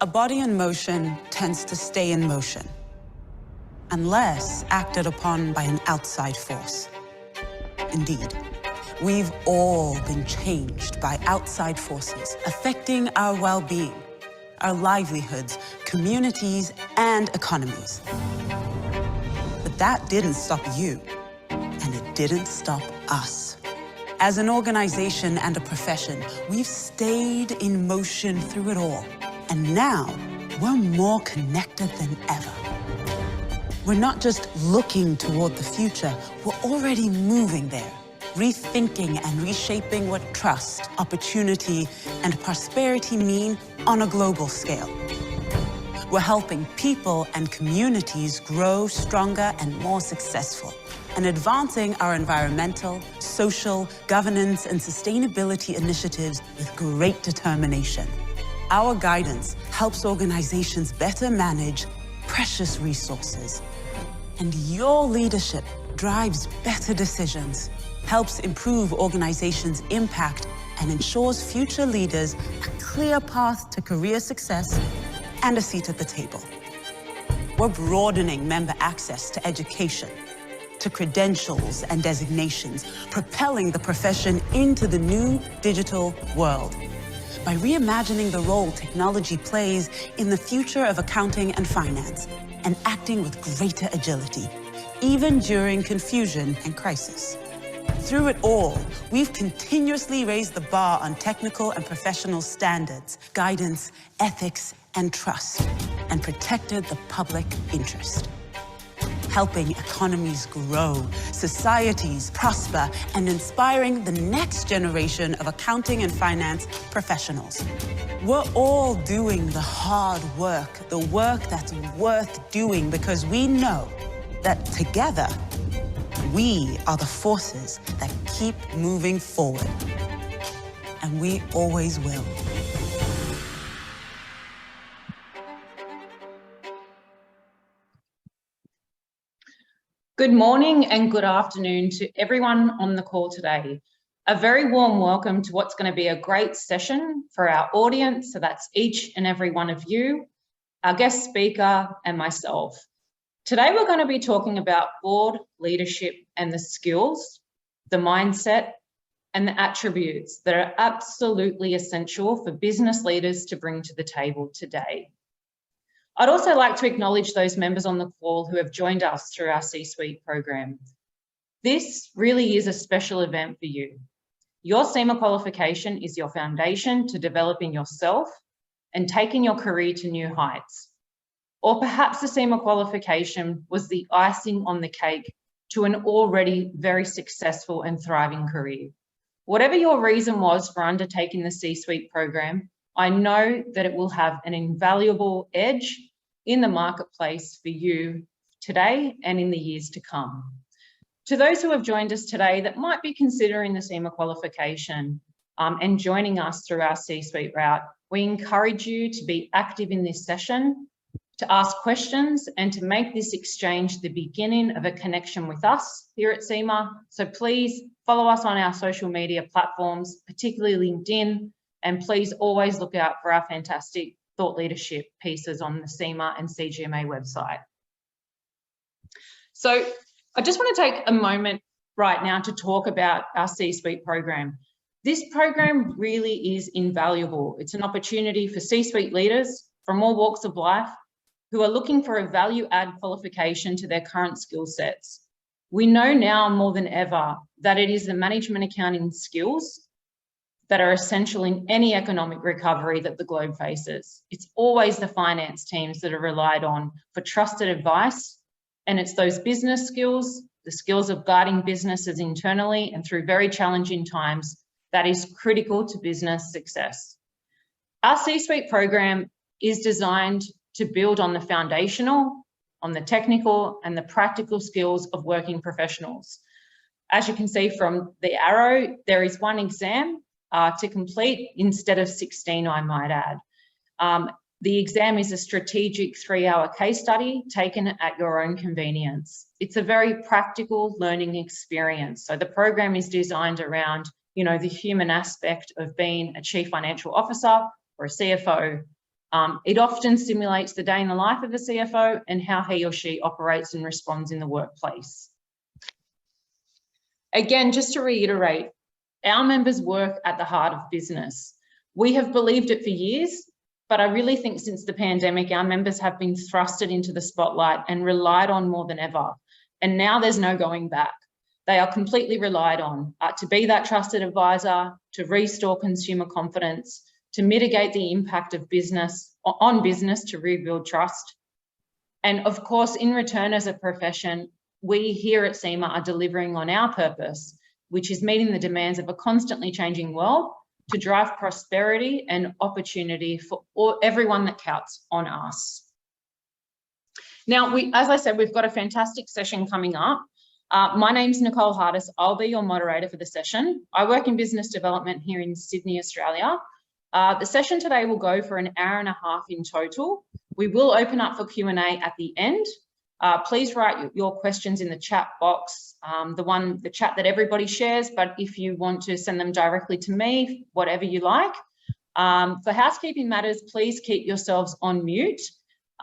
A body in motion tends to stay in motion, unless acted upon by an outside force. Indeed, we've all been changed by outside forces affecting our well-being, our livelihoods, communities, and economies. But that didn't stop you, and it didn't stop us. As an organization and a profession, we've stayed in motion through it all. And now, we're more connected than ever. We're not just looking toward the future, we're already moving there, rethinking and reshaping what trust, opportunity, and prosperity mean on a global scale. We're helping people and communities grow stronger and more successful, and advancing our environmental, social, governance, and sustainability initiatives with great determination. Our guidance helps organizations better manage precious resources. And your leadership drives better decisions, helps improve organizations' impact, and ensures future leaders a clear path to career success and a seat at the table. We're broadening member access to education, to credentials and designations, propelling the profession into the new digital world. By reimagining the role technology plays in the future of accounting and finance, and acting with greater agility, even during confusion and crisis. Through it all, we've continuously raised the bar on technical and professional standards, guidance, ethics, and trust, and protected the public interest. Helping economies grow, societies prosper, and inspiring the next generation of accounting and finance professionals. We're all doing the hard work, the work that's worth doing, because we know that together, we are the forces that keep moving forward. And we always will. Good morning and good afternoon to everyone on the call today. A very warm welcome to what's going to be a great session for our audience. So that's each and every one of you, our guest speaker, and myself. Today, we're going to be talking about board leadership and the skills, the mindset, and the attributes that are absolutely essential for business leaders to bring to the table today. I'd also like to acknowledge those members on the call who have joined us through our C-Suite program. This really is a special event for you. Your CIMA qualification is your foundation to developing yourself and taking your career to new heights. Or perhaps the CIMA qualification was the icing on the cake to an already very successful and thriving career. Whatever your reason was for undertaking the C-Suite program, I know that it will have an invaluable edge in the marketplace for you today and in the years to come. To those who have joined us today that might be considering the CIMA qualification and joining us through our C-Suite route, we encourage you to be active in this session, to ask questions, and to make this exchange the beginning of a connection with us here at CIMA. So please follow us on our social media platforms, particularly LinkedIn, and please always look out for our fantastic thought leadership pieces on the CIMA and CGMA website. So I just want to take a moment right now to talk about our C-Suite program. This program really is invaluable. It's an opportunity for C-Suite leaders from all walks of life who are looking for a value-add qualification to their current skill sets. We know now more than ever that it is the management accounting skills that are essential in any economic recovery that the globe faces. It's always the finance teams that are relied on for trusted advice, and it's those business skills, the skills of guiding businesses internally and through very challenging times, that is critical to business success. Our C-Suite program is designed to build on the foundational, on the technical and the practical skills of working professionals. As you can see from the arrow, there is one exam to complete instead of 16, I might add. The exam is a strategic 3-hour case study taken at your own convenience. It's a very practical learning experience. So the program is designed around the human aspect of being a chief financial officer or a CFO. It often simulates the day in the life of a CFO and how he or she operates and responds in the workplace. Again, just to reiterate, our members work at the heart of business. We have believed it for years, but I really think since the pandemic, our members have been thrusted into the spotlight and relied on more than ever. And now there's no going back. They are completely relied on to be that trusted advisor, to restore consumer confidence, to mitigate the impact of business to rebuild trust. And of course, in return as a profession, we here at CIMA are delivering on our purpose, which is meeting the demands of a constantly changing world to drive prosperity and opportunity for everyone that counts on us. Now, as I said, we've got a fantastic session coming up. My name's Nicole Hardis. I'll be your moderator for the session. I work in business development here in Sydney, Australia. The session today will go for an hour and a half in total. We will open up for Q&A at the end. Please write your questions in the chat box, the chat that everybody shares, but if you want to send them directly to me, whatever you like. For housekeeping matters, please keep yourselves on mute.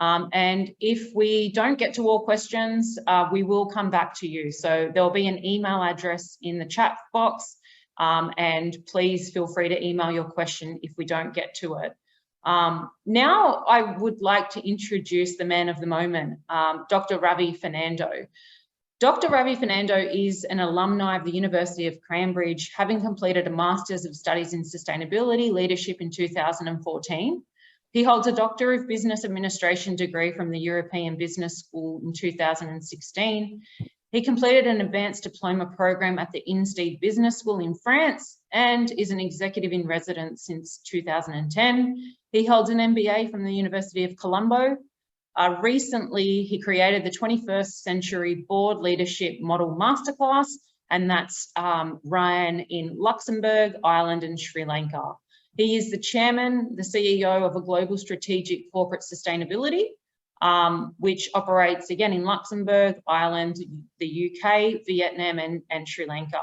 And if we don't get to all questions, we will come back to you. So there'll be an email address in the chat box, and please feel free to email your question if we don't get to it. Now I would like to introduce the man of the moment, Dr. Ravi Fernando. Dr. Ravi Fernando is an alumni of the University of Cambridge, having completed a Master's of Studies in Sustainability Leadership in 2014. He holds a Doctor of Business Administration degree from the European Business School in 2016. He completed an advanced diploma program at the INSTEAD Business School in France and is an executive in residence since 2010. He holds an MBA from the University of Colombo. Recently, he created the 21st Century Board Leadership Model Masterclass, and that's run in Luxembourg, Ireland, and Sri Lanka. He is the chairman, the CEO of a global strategic corporate sustainability, which operates again in Luxembourg, Ireland, the UK, Vietnam, and Sri Lanka.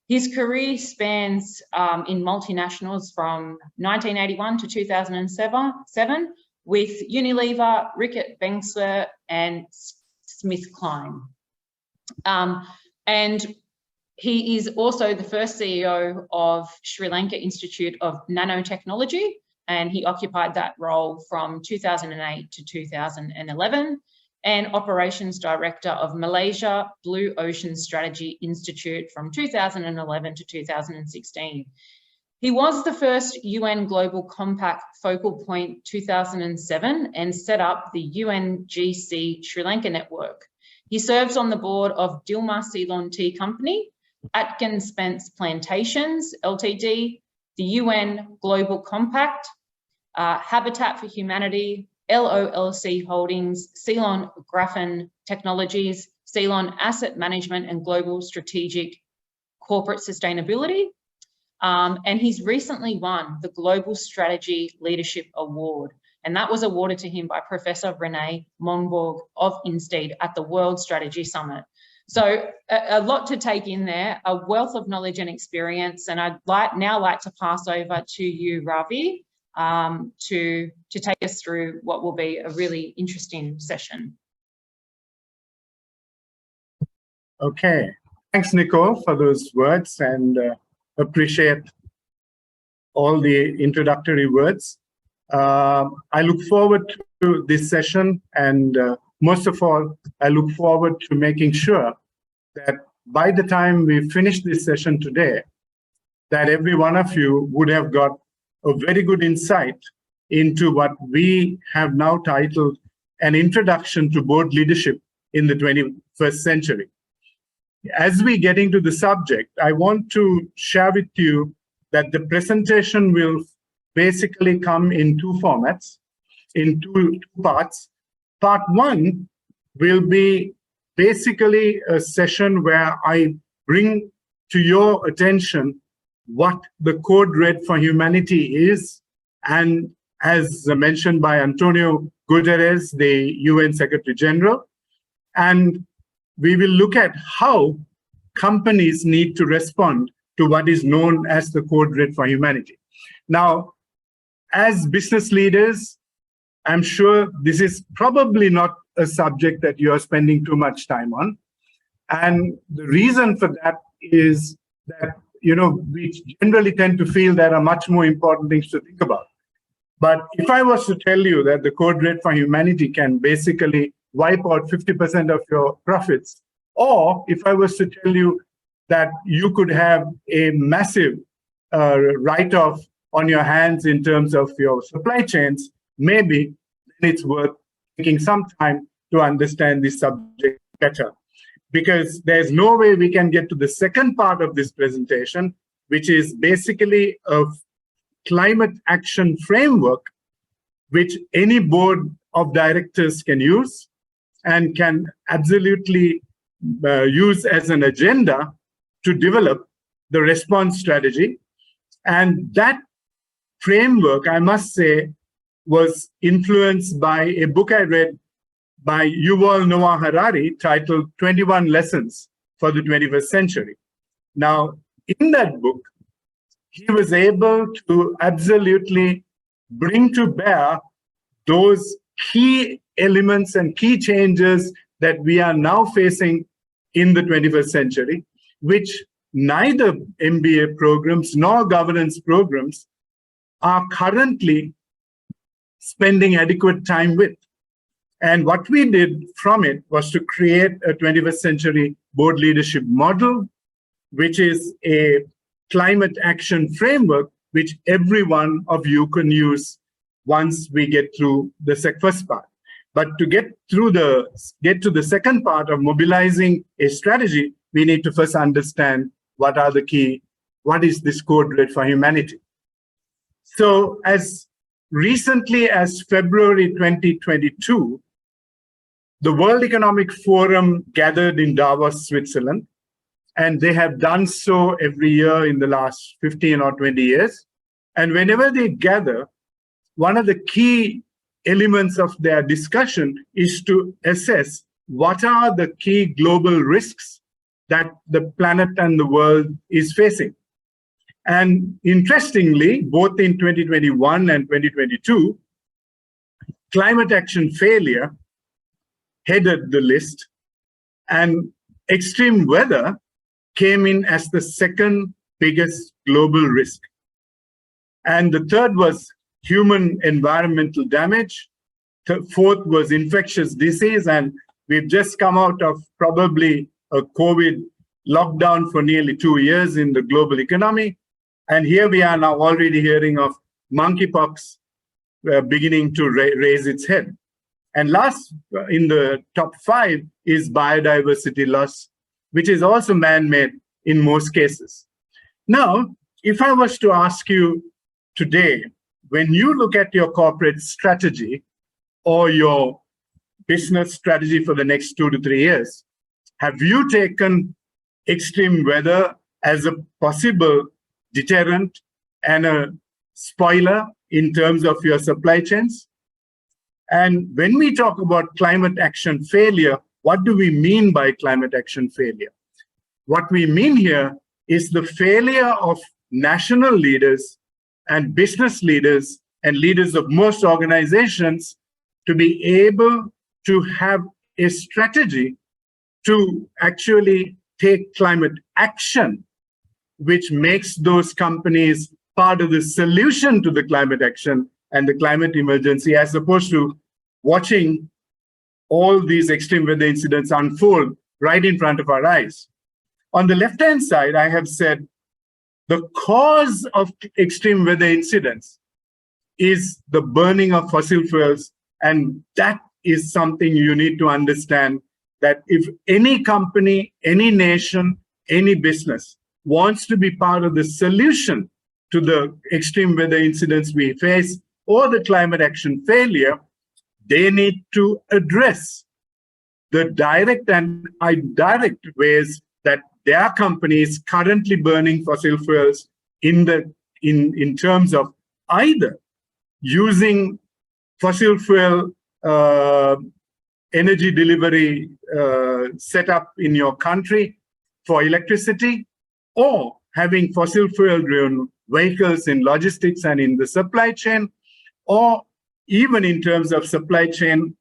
His career spans in multinationals from 1981 to 2007 with Unilever, Reckitt Benckiser, and SmithKline. And he is also the first CEO of Sri Lanka Institute of Nanotechnology, and he occupied that role from 2008 to 2011, and Operations Director of Malaysia Blue Ocean Strategy Institute from 2011 to 2016. He was the first UN Global Compact focal point 2007 and set up the UNGC Sri Lanka network. He serves on the board of Dilmah Ceylon Tea Company, Atkins Spence Plantations Ltd, the UN Global Compact, Habitat for Humanity, LOLC Holdings, Ceylon Graphene Technologies, Ceylon Asset Management and Global Strategic Corporate Sustainability. And he's recently won the Global Strategy Leadership Award, and that was awarded to him by Professor Renee Monborg of INSTEAD at the World Strategy Summit. So a lot to take in there, a wealth of knowledge and experience, and I'd now like to pass over to you, Ravi, to take us through what will be a really interesting session. Okay, thanks, Nicole, for those words, and appreciate all the introductory words. I look forward to this session, and most of all, I look forward to making sure that by the time we finish this session today, that every one of you would have got a very good insight into what we have now titled An Introduction to Board Leadership in the 21st Century. As we get into the subject, I want to share with you that the presentation will basically come in two formats, in two parts. Part one will be basically a session where I bring to your attention what the Code Red for Humanity is, and as mentioned by Antonio Guterres, the UN Secretary General, and we will look at how companies need to respond to what is known as the Code Red for Humanity. Now, as business leaders, I'm sure this is probably not a subject that you are spending too much time on. And the reason for that is that, we generally tend to feel there are much more important things to think about. But if I was to tell you that the Code Red for Humanity can basically wipe out 50% of your profits, or if I was to tell you that you could have a massive write-off on your hands in terms of your supply chains, maybe then it's worth taking some time to understand this subject better. Because there's no way we can get to the second part of this presentation, which is basically a climate action framework, which any board of directors can use and can absolutely use as an agenda to develop the response strategy. And that framework, I must say, was influenced by a book I read by Yuval Noah Harari titled 21 Lessons for the 21st Century. Now, in that book, he was able to absolutely bring to bear those key elements and key changes that we are now facing in the 21st century, which neither MBA programs nor governance programs are currently spending adequate time with. And what we did from it was to create a 21st century board leadership model, which is a climate action framework, which every one of you can use once we get through the first part. But to get to the second part of mobilizing a strategy, we need to first understand what is this Code Red for Humanity. So as recently as February 2022, the World Economic Forum gathered in Davos, Switzerland, and they have done so every year in the last 15 or 20 years. And whenever they gather, one of the key elements of their discussion is to assess what are the key global risks that the planet and the world is facing. And interestingly, both in 2021 and 2022, climate action failure headed the list, and extreme weather came in as the second biggest global risk. And the third was human environmental damage. Fourth was infectious disease, and we've just come out of probably a COVID lockdown for nearly 2 years in the global economy. And here we are now already hearing of monkeypox beginning to raise its head. And last in the top 5 is biodiversity loss, which is also man-made in most cases. Now, if I was to ask you today, when you look at your corporate strategy or your business strategy for the next 2 to 3 years, have you taken extreme weather as a possible deterrent and a spoiler in terms of your supply chains? And when we talk about climate action failure, what do we mean by climate action failure? What we mean here is the failure of national leaders and business leaders and leaders of most organizations to be able to have a strategy to actually take climate action, which makes those companies part of the solution to the climate action and the climate emergency, as opposed to watching all these extreme weather incidents unfold right in front of our eyes. On the left-hand side, I have said the cause of extreme weather incidents is the burning of fossil fuels, and that is something you need to understand, that if any company, any nation, any business wants to be part of the solution to the extreme weather incidents we face or the climate action failure, they need to address the direct and indirect ways that their companies currently burning fossil fuels in terms of either using fossil fuel energy delivery setup in your country for electricity, or having fossil fuel-driven vehicles in logistics and in the supply chain, or even in terms of supply chain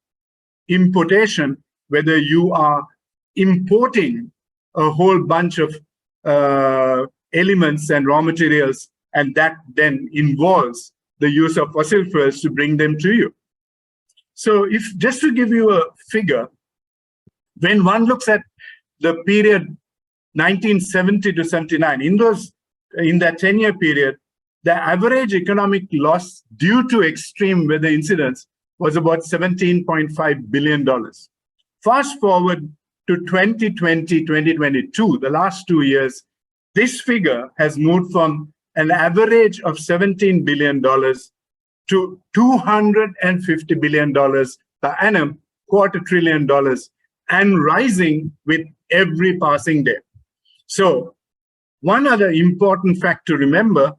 importation, whether you are importing a whole bunch of elements and raw materials, and that then involves the use of fossil fuels to bring them to you. So if just to give you a figure, when one looks at the period 1970 to 79, in that 10-year period, the average economic loss due to extreme weather incidents was about $17.5 billion. Fast forward to 2020, 2022, the last 2 years, this figure has moved from an average of $17 billion to $250 billion per annum, $250 billion, and rising with every passing day. So one other important fact to remember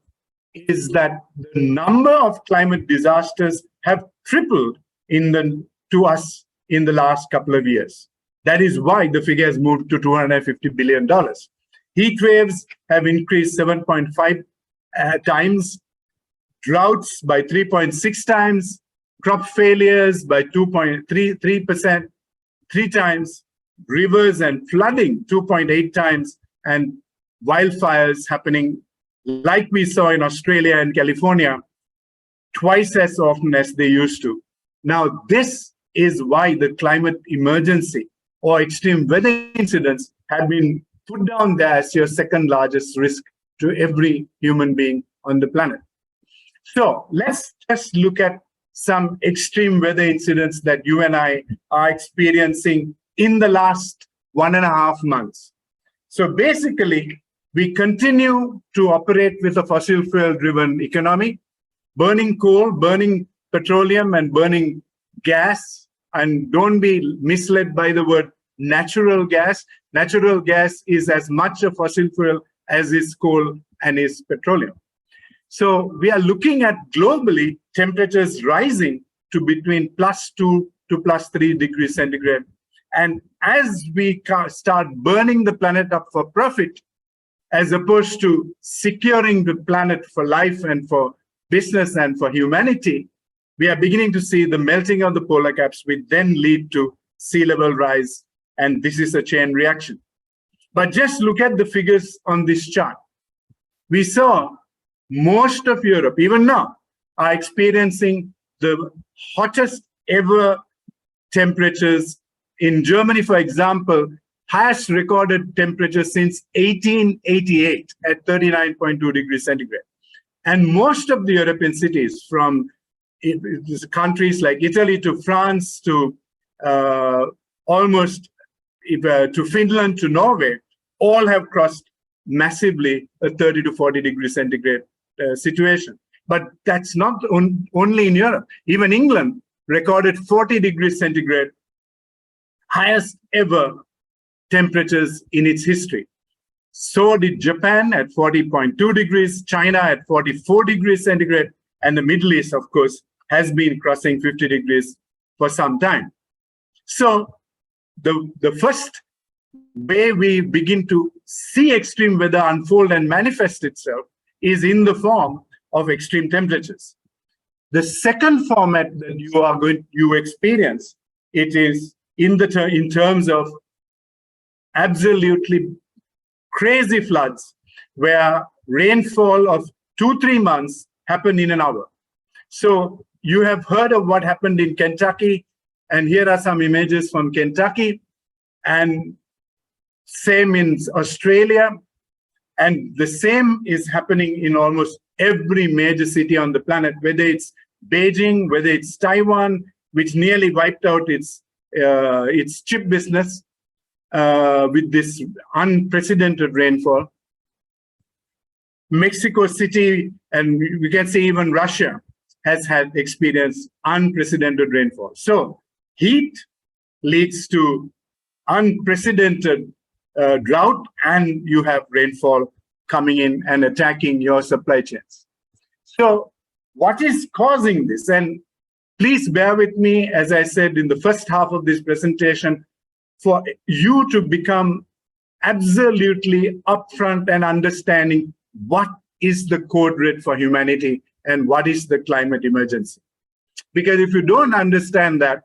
is that the number of climate disasters have tripled to us in the last couple of years. That is why the figure has moved to $250 billion. Heat waves have increased 7.5 times, droughts by 3.6 times, crop failures by 2.3%, 3 times, rivers and flooding 2.8 times, and wildfires happening like we saw in Australia and California twice as often as they used to. Now, this is why the climate emergency or extreme weather incidents have been put down there as your second largest risk to every human being on the planet. So let's just look at some extreme weather incidents that you and I are experiencing in the last 1.5 months. So basically, we continue to operate with a fossil fuel-driven economy, burning coal, burning petroleum, and burning gas. And don't be misled by the word natural gas. Natural gas is as much a fossil fuel as is coal and is petroleum. So we are looking at globally temperatures rising to between +2 to +3 degrees centigrade. And as we start burning the planet up for profit, as opposed to securing the planet for life and for business and for humanity, we are beginning to see the melting of the polar caps, which then lead to sea level rise. And this is a chain reaction. But just look at the figures on this chart. We saw most of Europe, even now, are experiencing the hottest ever temperatures. In Germany, for example, highest recorded temperature since 1888 at 39.2 degrees centigrade. And most of the European cities, from countries like Italy to France to almost to Finland to Norway, all have crossed massively a 30 to 40 degrees centigrade situation. But that's not only in Europe. Even England recorded 40 degrees centigrade, highest ever temperatures in its history. So did Japan at 40.2 degrees, China at 44 degrees centigrade, and the Middle East, of course, has been crossing 50 degrees for some time. So the first way we begin to see extreme weather unfold and manifest itself is in the form of extreme temperatures. The second format that you experience, it is in terms of absolutely crazy floods where rainfall of 2-3 months happen in an hour. So you have heard of what happened in Kentucky, and here are some images from Kentucky, and same in Australia, and the same is happening in almost every major city on the planet, whether it's Beijing, whether it's Taiwan, which nearly wiped out its chip business with this unprecedented rainfall. Mexico City, and we can see even Russia has had experienced unprecedented rainfall. So heat leads to unprecedented drought, and you have rainfall coming in and attacking your supply chains. So what is causing this? And please bear with me, as I said in the first half of this presentation, for you to become absolutely upfront and understanding what is the code red for humanity and what is the climate emergency. Because if you don't understand that,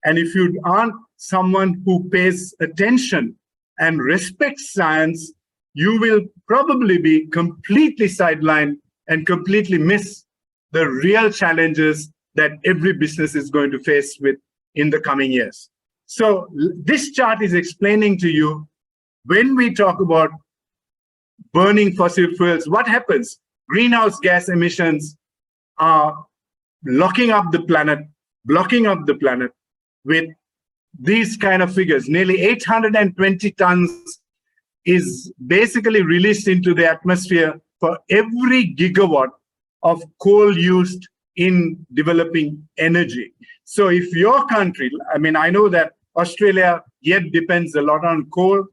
and if you aren't someone who pays attention and respects science, you will probably be completely sidelined and completely miss the real challenges that every business is going to face with in the coming years. So this chart is explaining to you, when we talk about burning fossil fuels, what happens? Greenhouse gas emissions are locking up the planet, blocking up the planet with these kind of figures. Nearly 820 tons is basically released into the atmosphere for every gigawatt of coal used in developing energy. So if your country, I mean, I know that Australia yet depends a lot on coal,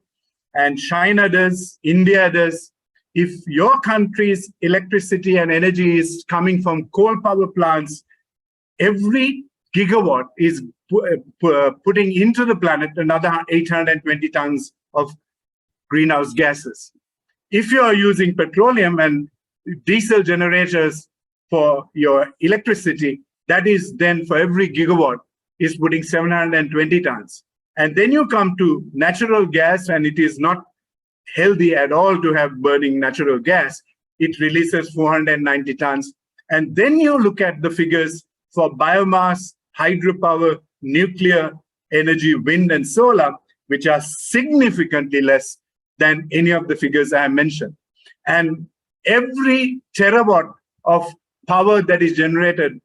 and China does, India does. If your country's electricity and energy is coming from coal power plants, every gigawatt is putting into the planet another 820 tons of greenhouse gases. If you are using petroleum and diesel generators for your electricity, that is then for every gigawatt is putting 720 tons. And then you come to natural gas, and it is not healthy at all to have burning natural gas. It releases 490 tons. And then you look at the figures for biomass, hydropower, nuclear energy, wind and solar, which are significantly less than any of the figures I mentioned. And every terawatt of power that is generated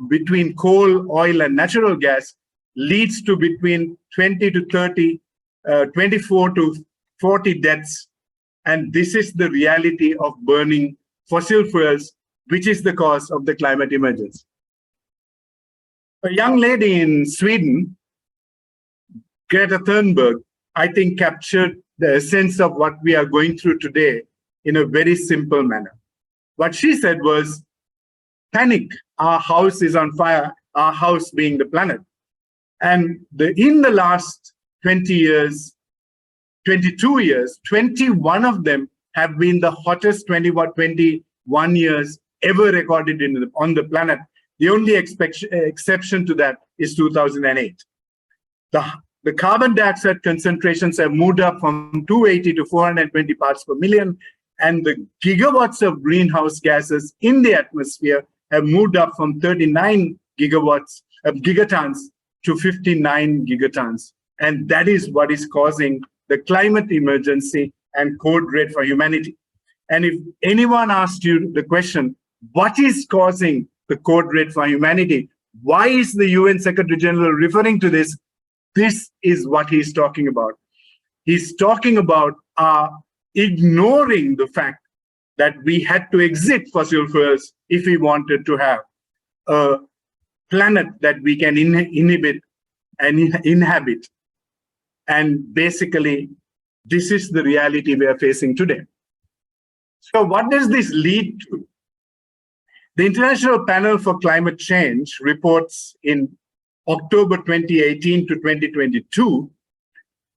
between coal, oil, and natural gas leads to between 20 to 30, 24 to 40 deaths. And this is the reality of burning fossil fuels, which is the cause of the climate emergency. A young lady in Sweden, Greta Thunberg, I think captured the essence of what we are going through today in a very simple manner. What she said was, panic, our house is on fire, our house being the planet. And in the last 20 years, 22 years, 21 of them have been the hottest 21 years ever recorded on the planet. The only exception to that is 2008. The carbon dioxide concentrations have moved up from 280 to 420 parts per million, and the gigawatts of greenhouse gases in the atmosphere have moved up from 39 gigatons to 59 gigatons. And that is what is causing the climate emergency and code red for humanity. And if anyone asked you the question, what is causing the code red for humanity? Why is the UN Secretary General referring to this? This is what he's talking about. He's talking about ignoring the fact that we had to exit fossil fuels if we wanted to have a planet that we can inhabit. And basically, this is the reality we are facing today. So what does this lead to? The International Panel for Climate Change reports in October 2018 to 2022,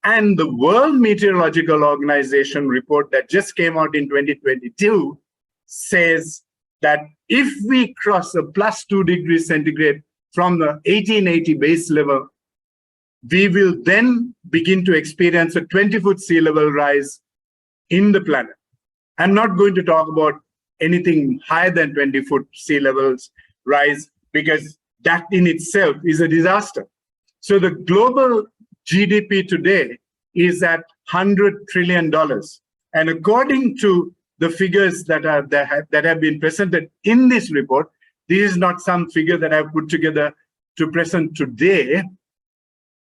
and the World Meteorological Organization report that just came out in 2022 says that if we cross a +2 degrees centigrade from the 1880 base level, we will then begin to experience a 20-foot sea level rise in the planet. I'm not going to talk about anything higher than 20-foot sea levels rise, because that in itself is a disaster. So the global GDP today is at $100 trillion. And according to the figures that have been presented in this report, this is not some figure that I've put together to present today.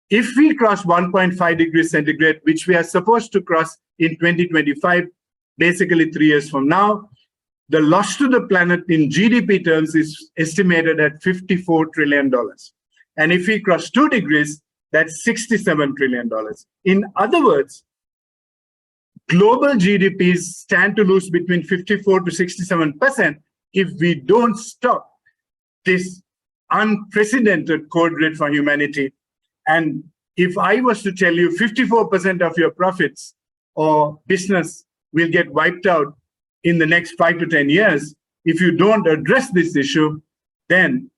If we cross 1.5 degrees centigrade, which we are supposed to cross in 2025, basically 3 years from now, the loss to the planet in GDP terms is estimated at $54 trillion. And if we cross 2 degrees, that's $67 trillion. In other words, global GDPs stand to lose between 54 to 67% if we don't stop this unprecedented code red for humanity. And if I was to tell you 54% of your profits or business will get wiped out in the next 5 to 10 years, if you don't address this issue, then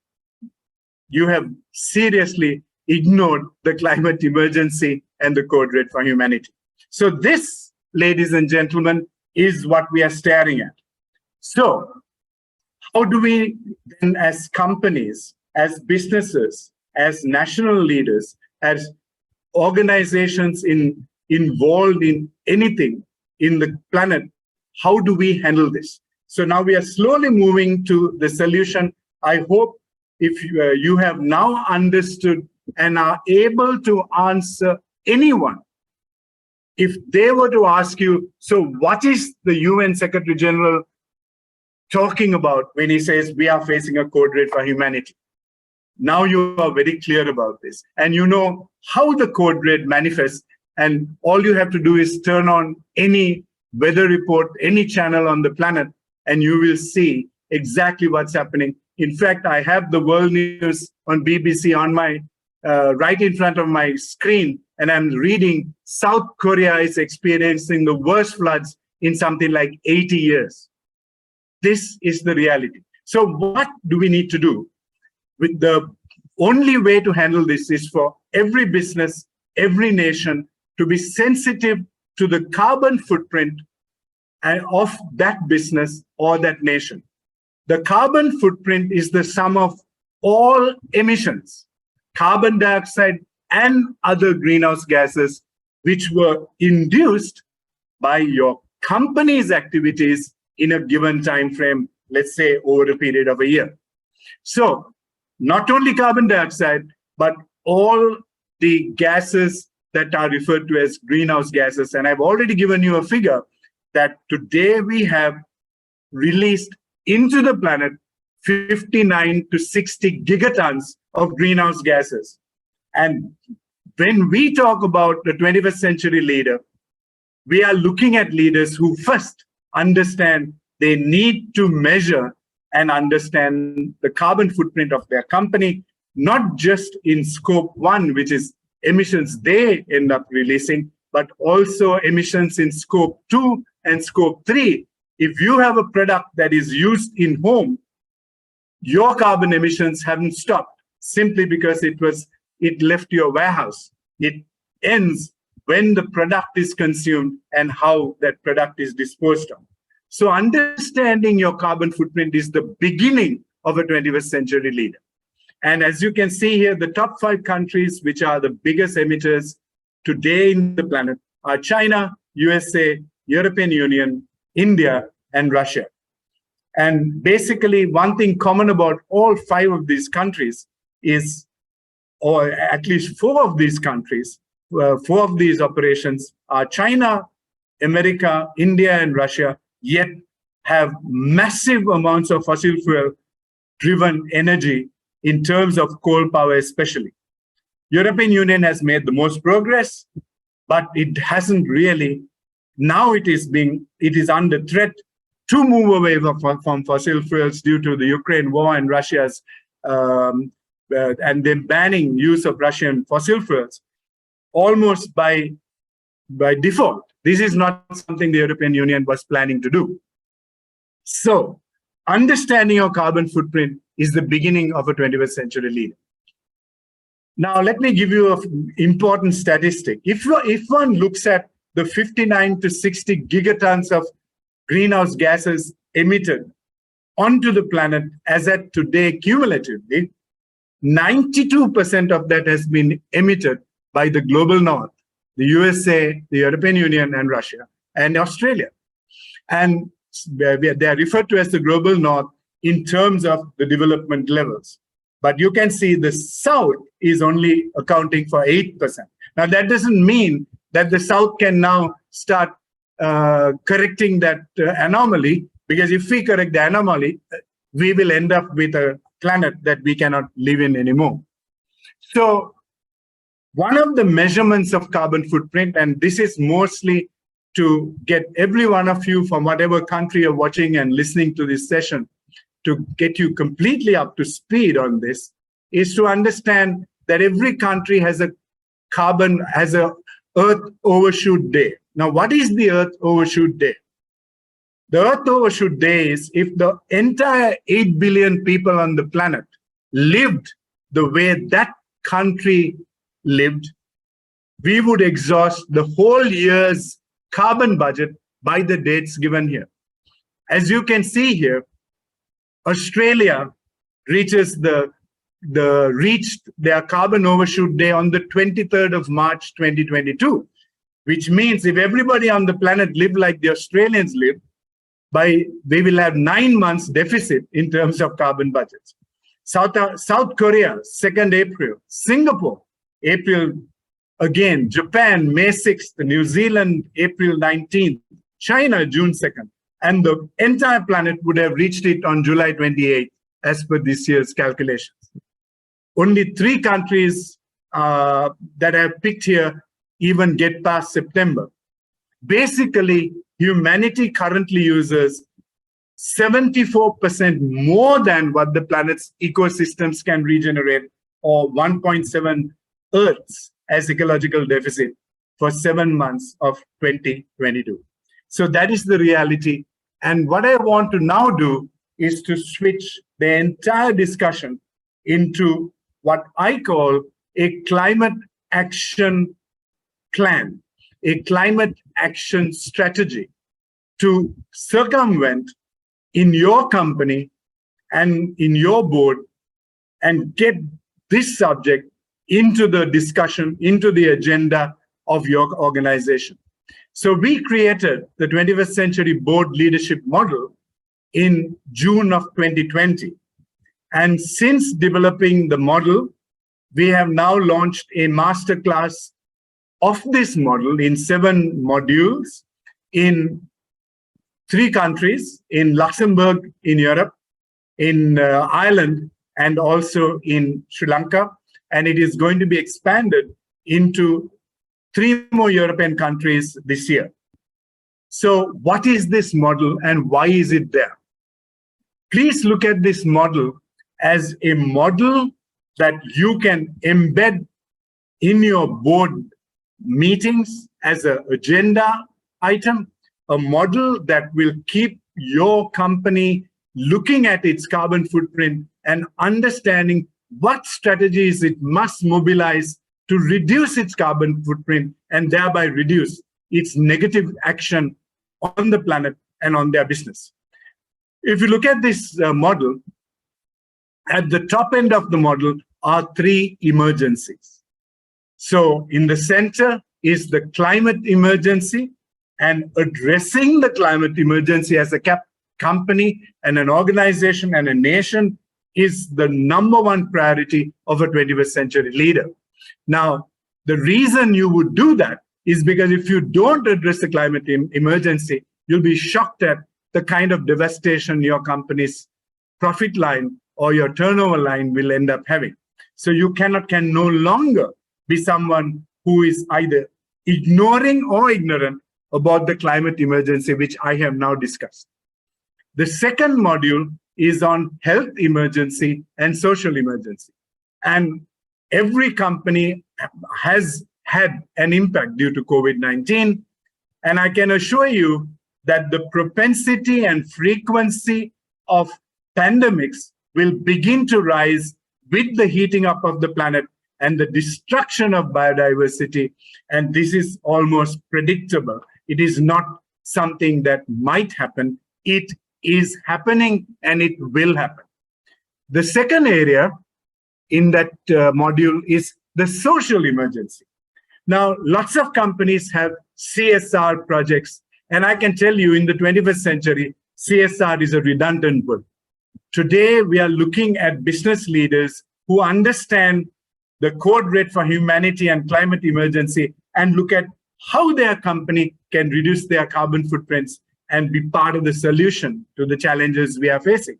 you have seriously ignored the climate emergency and the code red for humanity. So this, ladies and gentlemen, is what we are staring at. So how do we then, as companies, as businesses, as national leaders, as organizations involved in anything in the planet, how do we handle this? So now we are slowly moving to the solution. I hope if you have now understood and are able to answer anyone, if they were to ask you, so what is the UN Secretary General talking about when he says we are facing a code red for humanity? Now you are very clear about this, and you know how the code red manifests, and all you have to do is turn on any weather report, any channel on the planet, and you will see exactly what's happening. In fact, I have the world news on BBC on my right in front of my screen, and I'm reading South Korea is experiencing the worst floods in something like 80 years. This is the reality. So what do we need to do? With the only way to handle this is for every business, every nation to be sensitive to the carbon footprint of that business or that nation. The carbon footprint is the sum of all emissions, carbon dioxide and other greenhouse gases, which were induced by your company's activities in a given time frame, let's say over a period of a year. So not only carbon dioxide, but all the gases that are referred to as greenhouse gases. And I've already given you a figure that today we have released into the planet 59 to 60 gigatons of greenhouse gases. And when we talk about the 21st century leader, we are looking at leaders who first understand they need to measure and understand the carbon footprint of their company, not just in scope 1, which is emissions they end up releasing, but also emissions in scope 2 and scope 3. If you have a product that is used in home, your carbon emissions haven't stopped simply because it left your warehouse. It ends when the product is consumed and how that product is disposed of. So understanding your carbon footprint is the beginning of a 21st century leader. And as you can see here, the top 5 countries which are the biggest emitters today in the planet are China, USA, European Union, India, and Russia. And basically one thing common about all 5 of these countries is, or at least 4 of these countries, 4 of these operations are China, America, India, and Russia, yet have massive amounts of fossil fuel driven energy in terms of coal power especially. European Union has made the most progress, but it hasn't really. Now it is under threat to move away from fossil fuels due to the Ukraine war and Russia's and them banning use of Russian fossil fuels almost by default. This is not something the European Union was planning to do. So understanding your carbon footprint is the beginning of a 21st century leader. Now, let me give you an important statistic. If one looks at the 59 to 60 gigatons of greenhouse gases emitted onto the planet as at today cumulatively, 92% of that has been emitted by the global north, the USA, the European Union, and Russia, and Australia. And they are referred to as the global north in terms of the development levels. But you can see the South is only accounting for 8%. Now, that doesn't mean that the South can now start correcting that anomaly, because if we correct the anomaly, we will end up with a planet that we cannot live in anymore. So one of the measurements of carbon footprint, and this is mostly to get every one of you from whatever country you're watching and listening to this session, to get you completely up to speed on this, is to understand that every country has a Earth Overshoot Day. Now, what is the Earth Overshoot Day? The Earth Overshoot Day is if the entire 8 billion people on the planet lived the way that country lived, we would exhaust the whole year's carbon budget by the dates given here. As you can see here, Australia reached their carbon overshoot day on the 23rd of March 2022, which means if everybody on the planet lived like the Australians live, they will have 9 months deficit in terms of carbon budgets. South Korea, 2nd April, Singapore, April again, Japan, May 6th, New Zealand, April 19th, China, June 2nd, and the entire planet would have reached it on July 28th, as per this year's calculations. Only 3 countries that I have picked here even get past September. Basically, humanity currently uses 74% more than what the planet's ecosystems can regenerate, or 1.7 Earths as ecological deficit for 7 months of 2022. So that is the reality. And what I want to now do is to switch the entire discussion into what I call a climate action plan, a climate action strategy to circumvent in your company and in your board and get this subject into the discussion, into the agenda of your organization. So we created the 21st Century Board Leadership Model in June of 2020. And since developing the model, we have now launched a masterclass of this model in 7 modules in 3 countries, in Luxembourg, in Europe, in Ireland, and also in Sri Lanka. And it is going to be expanded into 3 more European countries this year. So what is this model and why is it there? Please look at this model as a model that you can embed in your board meetings as an agenda item, a model that will keep your company looking at its carbon footprint and understanding what strategies it must mobilize to reduce its carbon footprint and thereby reduce its negative action on the planet and on their business. If you look at this model, at the top end of the model are 3 emergencies. So in the center is the climate emergency, and addressing the climate emergency as a company and an organization and a nation is the #1 priority of a 21st century leader. Now, the reason you would do that is because if you don't address the climate emergency, you'll be shocked at the kind of devastation your company's profit line or your turnover line will end up having. So you can no longer be someone who is either ignoring or ignorant about the climate emergency, which I have now discussed. The second module is on health emergency and social emergency. And every company has had an impact due to COVID-19. And I can assure you that the propensity and frequency of pandemics will begin to rise with the heating up of the planet and the destruction of biodiversity. And this is almost predictable. It is not something that might happen. It is happening and it will happen. The second area in that module is the social emergency. Now, lots of companies have CSR projects, and I can tell you in the 21st century, CSR is a redundant word. Today, we are looking at business leaders who understand the code red for humanity and climate emergency and look at how their company can reduce their carbon footprints and be part of the solution to the challenges we are facing.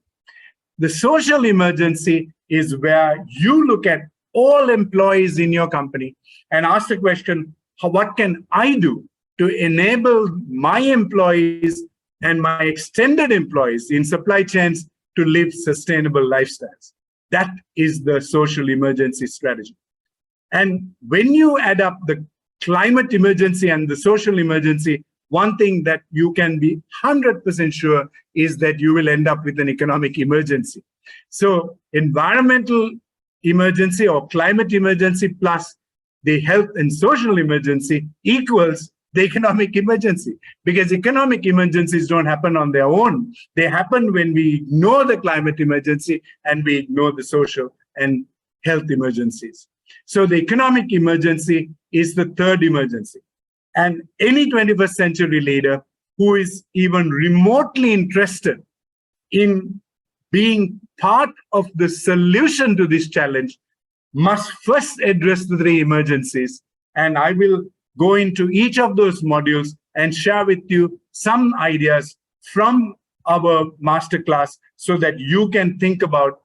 The social emergency is where you look at all employees in your company and ask the question, what can I do to enable my employees and my extended employees in supply chains to live sustainable lifestyles? That is the social emergency strategy. And when you add up the climate emergency and the social emergency, one thing that you can be 100% sure is that you will end up with an economic emergency. So environmental emergency or climate emergency plus the health and social emergency equals the economic emergency, because economic emergencies don't happen on their own. They happen when we ignore the climate emergency and we ignore the social and health emergencies. So the economic emergency is the third emergency. And any 21st century leader who is even remotely interested in being part of the solution to this challenge must first address the three emergencies. And I will go into each of those modules and share with you some ideas from our masterclass so that you can think about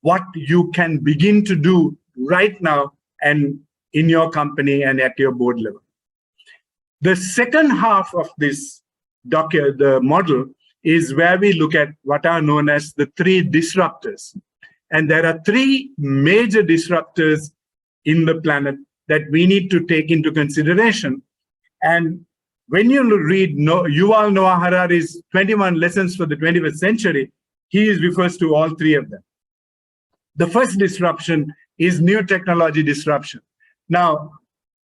what you can begin to do right now and in your company and at your board level. The second half of this document, the model, is where we look at what are known as the three disruptors. And there are three major disruptors in the planet that we need to take into consideration. And when you read Yuval Noah Harari's 21 Lessons for the 21st Century, he refers to all three of them. The first disruption is new technology disruption. Now,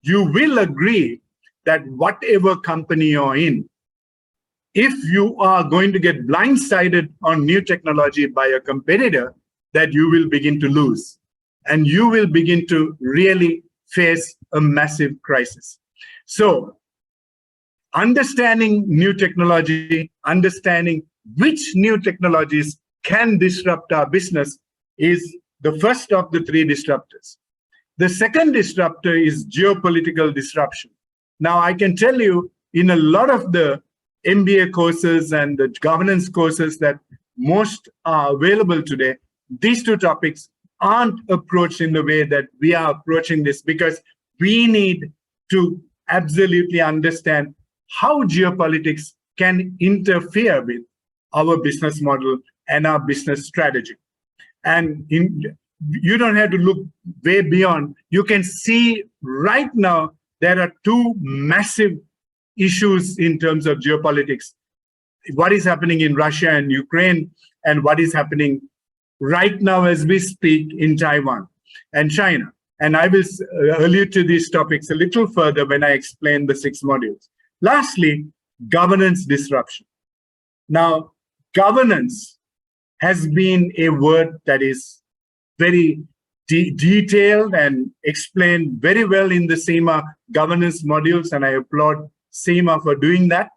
you will agree that whatever company you're in, if you are going to get blindsided on new technology by a competitor, that you will begin to lose. And you will begin to really face a massive crisis. So understanding new technology, understanding which new technologies can disrupt our business is the first of the three disruptors. The second disruptor is geopolitical disruption. Now, I can tell you in a lot of the MBA courses and the governance courses that most are available today, these two topics aren't approached in the way that we are approaching this, because we need to absolutely understand how geopolitics can interfere with our business model and our business strategy. And you don't have to look way beyond. You can see right now there are two massive issues in terms of geopolitics. What is happening in Russia and Ukraine, and what is happening right now as we speak in Taiwan and China. And I will allude to these topics a little further when I explain the 6 modules. Lastly, governance disruption. Now, governance has been a word that is very detailed and explained very well in the CIMA governance modules, and I applaud CIMA for doing that.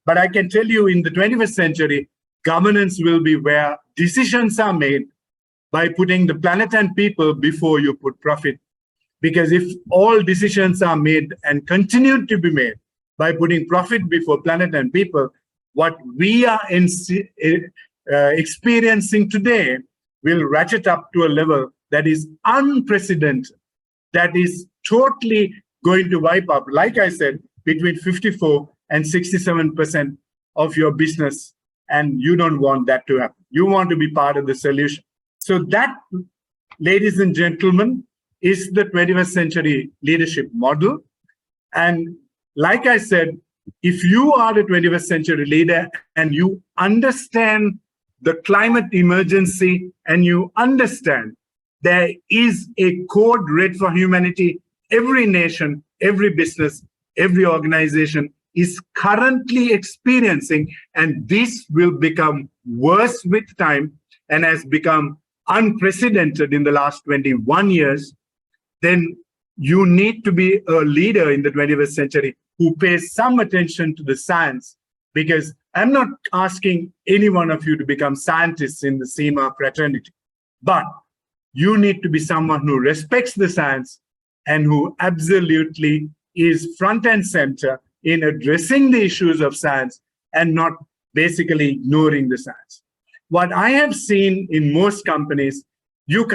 But I can tell you in the 21st century, governance will be where decisions are made by putting the planet and people before you put profit. Because if all decisions are made and continue to be made by putting profit before planet and people, what we are experiencing today will ratchet up to a level that is unprecedented, that is totally going to wipe up, like I said, between 54 and 67% of your business. And you don't want that to happen. You want to be part of the solution. So that, ladies and gentlemen, is the 21st century leadership model. And like I said, if you are a 21st century leader and you understand the climate emergency and you understand there is a code red for humanity, every nation, every business, every organization is currently experiencing, and this will become worse with time and has become unprecedented in the last 21 years, then you need to be a leader in the 21st century who pays some attention to the science, because I'm not asking any one of you to become scientists in the CIMA fraternity, but you need to be someone who respects the science and who absolutely is front and center in addressing the issues of science and not basically ignoring the science. What I have seen in most companies, you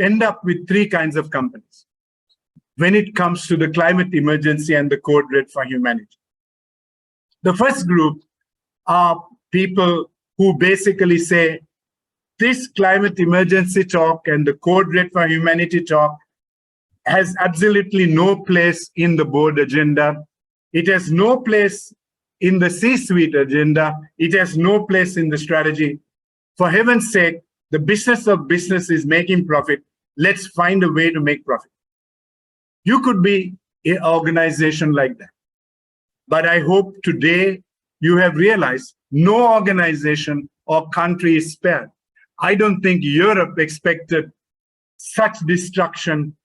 end up with 3 kinds of companies when it comes to the climate emergency and the code red for humanity. The first group are people who basically say, this climate emergency talk and the code red for humanity talk has absolutely no place in the board agenda. It has no place in the C-suite agenda. It has no place in the strategy. For heaven's sake, the business of business is making profit. Let's find a way to make profit. You could be an organization like that. But I hope today you have realized no organization or country is spared. I don't think Europe expected such destruction.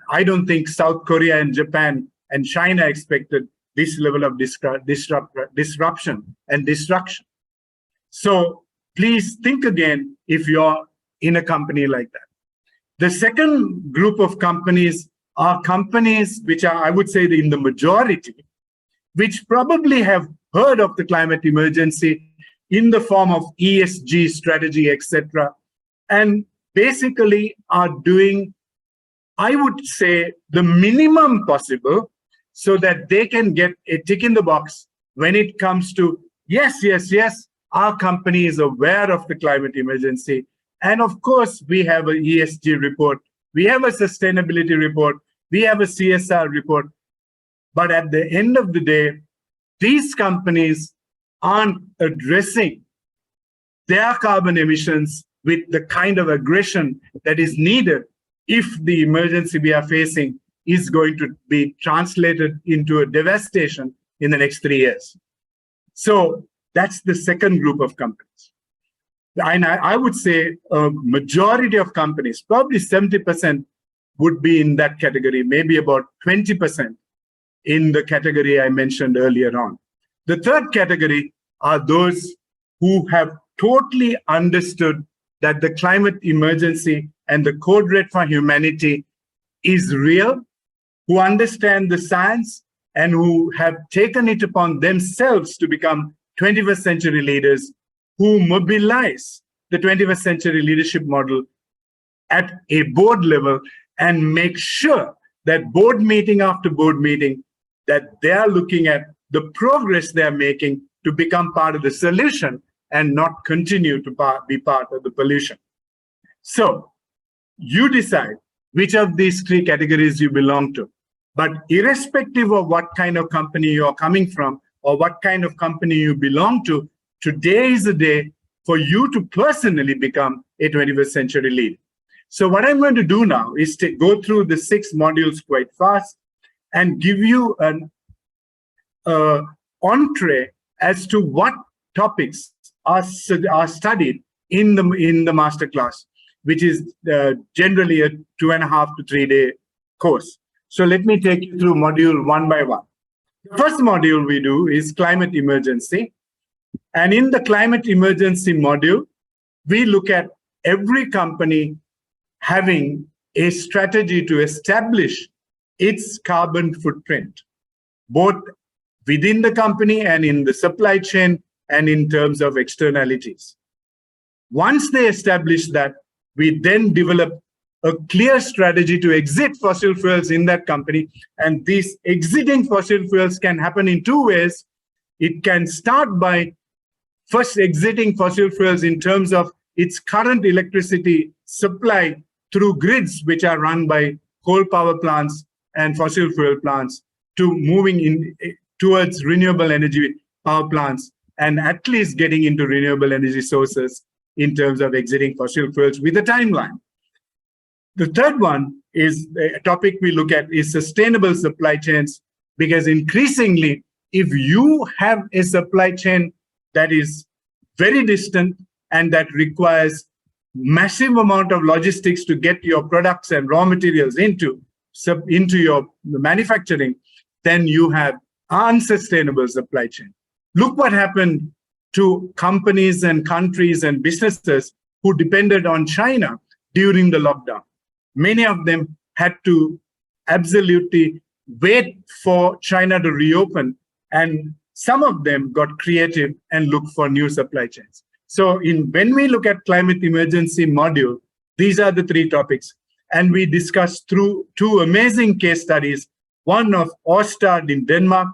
I don't think South Korea and Japan and China expected this level of disruption and destruction. So please think again if you're in a company like that. The second group of companies are companies which are, I would say, in the majority, which probably have heard of the climate emergency in the form of ESG strategy, etc., and basically are doing, I would say, the minimum possible so that they can get a tick in the box when it comes to, yes, our company is aware of the climate emergency. And of course, we have an ESG report, we have a sustainability report, we have a CSR report. But at the end of the day, these companies aren't addressing their carbon emissions with the kind of aggression that is needed if the emergency we are facing is going to be translated into a devastation in the next 3 years. So that's the second group of companies. And I would say a majority of companies, probably 70%, would be in that category, maybe about 20% in the category I mentioned earlier on. The third category are those who have totally understood that the climate emergency and the code red for humanity is real, who understand the science and who have taken it upon themselves to become 21st century leaders, who mobilize the 21st century leadership model at a board level and make sure that board meeting after board meeting, that they are looking at the progress they are making to become part of the solution and not continue to be part of the pollution. So you decide which of these three categories you belong to. But irrespective of what kind of company you're coming from or what kind of company you belong to, today is the day for you to personally become a 21st century leader. So what I'm going to do now is to go through the 6 modules quite fast and give you an entree as to what topics are studied in the masterclass, which is generally a 2.5 to 3 day course. So let me take you through module one by one. The first module we do is climate emergency. And in the climate emergency module, we look at every company having a strategy to establish its carbon footprint, both within the company and in the supply chain and in terms of externalities. Once they establish that, we then develop a clear strategy to exit fossil fuels in that company. And these exiting fossil fuels can happen in 2 ways. It can start by first exiting fossil fuels in terms of its current electricity supply through grids, which are run by coal power plants and fossil fuel plants, to moving in towards renewable energy power plants and at least getting into renewable energy sources in terms of exiting fossil fuels with a timeline. The third one is a topic we look at is sustainable supply chains, because increasingly, if you have a supply chain that is very distant and that requires massive amount of logistics to get your products and raw materials into your manufacturing, then you have unsustainable supply chain. Look what happened to companies and countries and businesses who depended on China during the lockdown. Many of them had to absolutely wait for China to reopen, and some of them got creative and looked for new supply chains. So when we look at climate emergency module, these are the 3 topics. And we discussed through 2 amazing case studies, one of Ørsted in Denmark,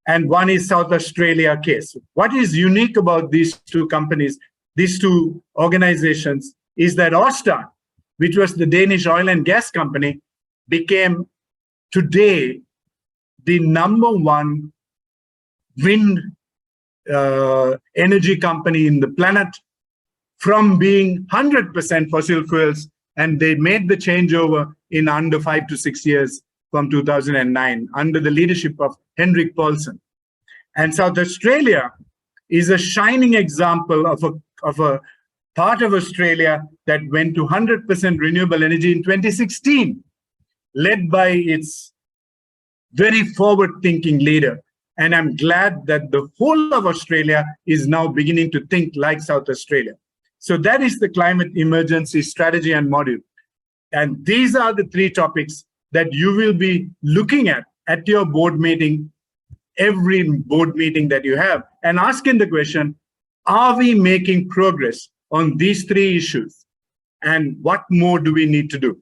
and one is South Australia case. What is unique about these 2 companies, these 2 organizations, is that Ørsted, which was the Danish oil and gas company, became today the #1 wind energy company in the planet, from being 100% fossil fuels, and they made the changeover in under 5 to 6 years from 2009 under the leadership of Henrik Paulsen. And South Australia is a shining example of a part of Australia that went to 100% renewable energy in 2016, led by its very forward-thinking leader. And I'm glad that the whole of Australia is now beginning to think like South Australia. So that is the climate emergency strategy and module. And these are the 3 topics that you will be looking at your board meeting, every board meeting that you have, and asking the question, are we making progress on these 3 issues? And what more do we need to do?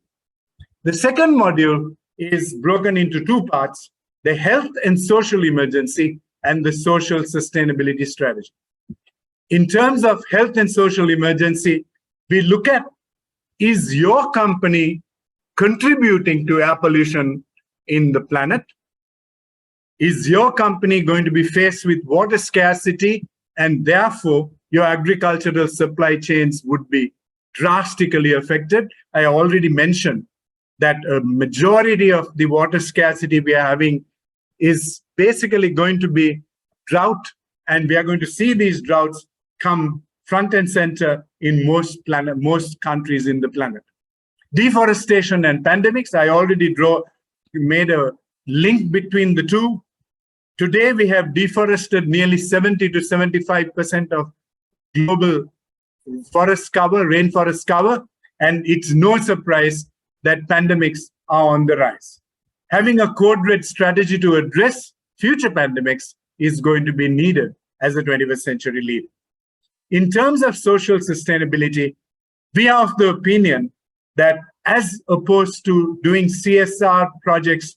The second module is broken into 2 parts: the health and social emergency and the social sustainability strategy. In terms of health and social emergency, we look at, is your company contributing to air pollution in the planet? Is your company going to be faced with water scarcity, and therefore your agricultural supply chains would be drastically affected? I already mentioned that a majority of the water scarcity we are having is basically going to be drought, and we are going to see these droughts come front and center in most countries in the planet. Deforestation and pandemics, I already made a link between the 2. Today, we have deforested nearly 70 to 75% of global forest cover, rainforest cover, and it's no surprise that pandemics are on the rise. Having a code-red strategy to address future pandemics is going to be needed as a 21st century leader. In terms of social sustainability, we are of the opinion that as opposed to doing CSR projects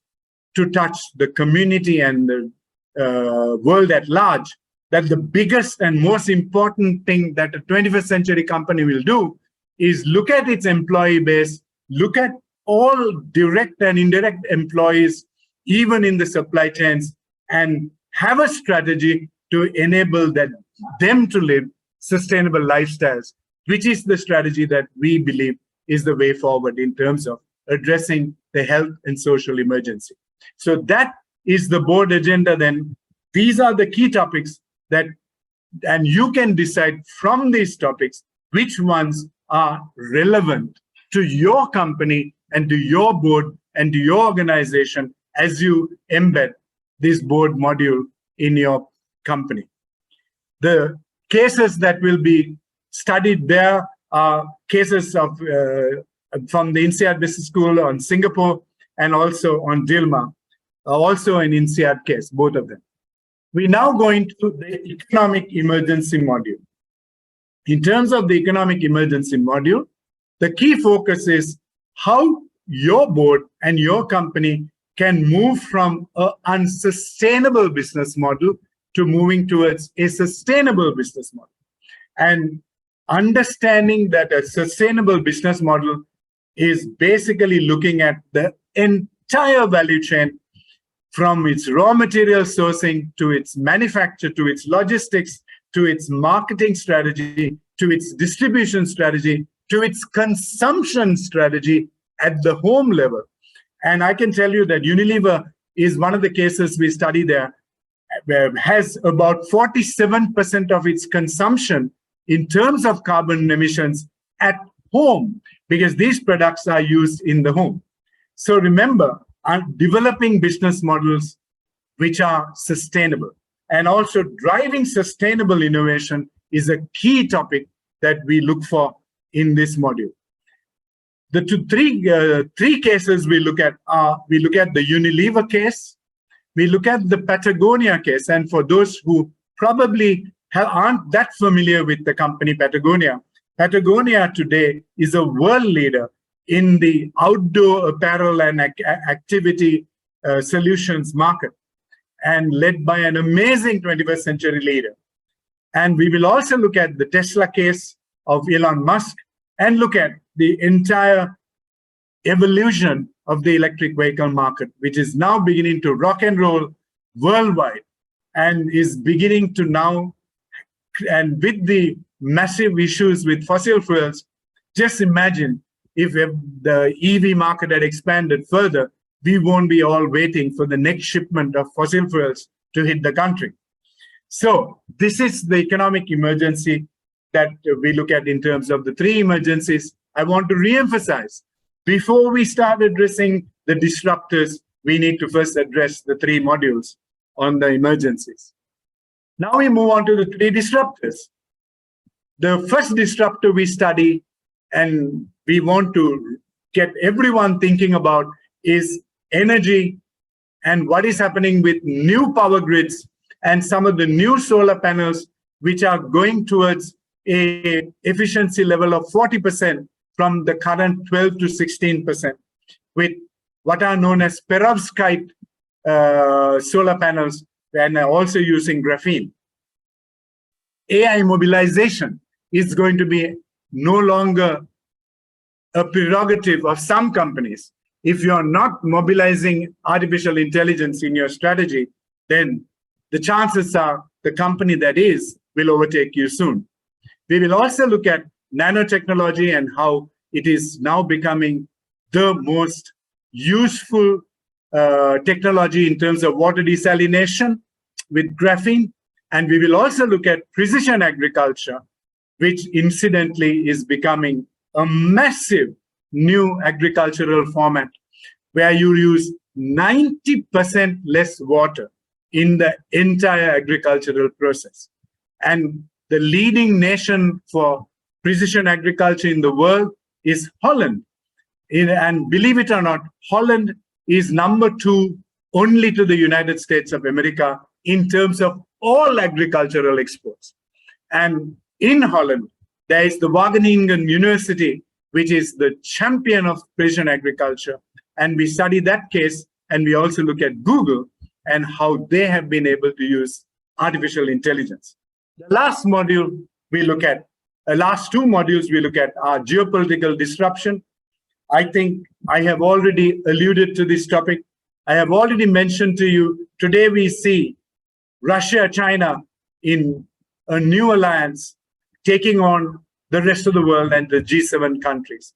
to touch the community and the world at large, that the biggest and most important thing that a 21st century company will do is look at its employee base, look at all direct and indirect employees, even in the supply chains, and have a strategy to enable them to live sustainable lifestyles, which is the strategy that we believe is the way forward in terms of addressing the health and social emergency. So that is the board agenda then. These are the key topics and you can decide from these topics which ones are relevant to your company and to your board and to your organization as you embed this board module in your company. The cases that will be studied there are cases from the INSEAD Business School on Singapore and also on DILMA, also an INSEAD case, both of them. We now go into the economic emergency module. In terms of the economic emergency module, the key focus is how your board and your company can move from an unsustainable business model to moving towards a sustainable business model. And understanding that a sustainable business model is basically looking at the entire value chain, from its raw material sourcing to its manufacture, to its logistics, to its marketing strategy, to its distribution strategy, to its consumption strategy at the home level. And I can tell you that Unilever is one of the cases we study there, where has about 47% of its consumption in terms of carbon emissions at home, because these products are used in the home. So remember, developing business models which are sustainable, and also driving sustainable innovation is a key topic that we look for in this module. The three cases we look at are, we look at the Unilever case, we look at the Patagonia case, and for those who probably aren't that familiar with the company Patagonia, Patagonia today is a world leader in the outdoor apparel and activity solutions market, and led by an amazing 21st century leader. And we will also look at the Tesla case of Elon Musk and look at the entire evolution of the electric vehicle market, which is now beginning to rock and roll worldwide and is beginning to now, and with the massive issues with fossil fuels, just imagine if the EV market had expanded further, we won't be all waiting for the next shipment of fossil fuels to hit the country. So this is the economic emergency that we look at in terms of the three emergencies. I want to re-emphasize, before we start addressing the disruptors, we need to first address the three modules on the emergencies. Now we move on to the three disruptors. The first disruptor we study and we want to get everyone thinking about is energy and what is happening with new power grids and some of the new solar panels which are going towards a efficiency level of 40% from the current 12 to 16%, with what are known as perovskite solar panels and also using graphene. AI mobilization is going to be no longer a prerogative of some companies. If you're not mobilizing artificial intelligence in your strategy, then the chances are the company that is will overtake you soon. We will also look at nanotechnology and how it is now becoming the most useful technology in terms of water desalination with graphene. And we will also look at precision agriculture, which incidentally is becoming a massive new agricultural format where you use 90% less water in the entire agricultural process. And the leading nation for precision agriculture in the world is Holland. And believe it or not, Holland is #2 only to the United States of America in terms of all agricultural exports. And in Holland, there is the Wageningen University, which is the champion of precision agriculture. And we study that case, and we also look at Google and how they have been able to use artificial intelligence. The last module we look at, the last two modules we look at are geopolitical disruption. I think I have already alluded to this topic. I have already mentioned to you, today we see Russia, China in a new alliance taking on the rest of the world and the G7 countries.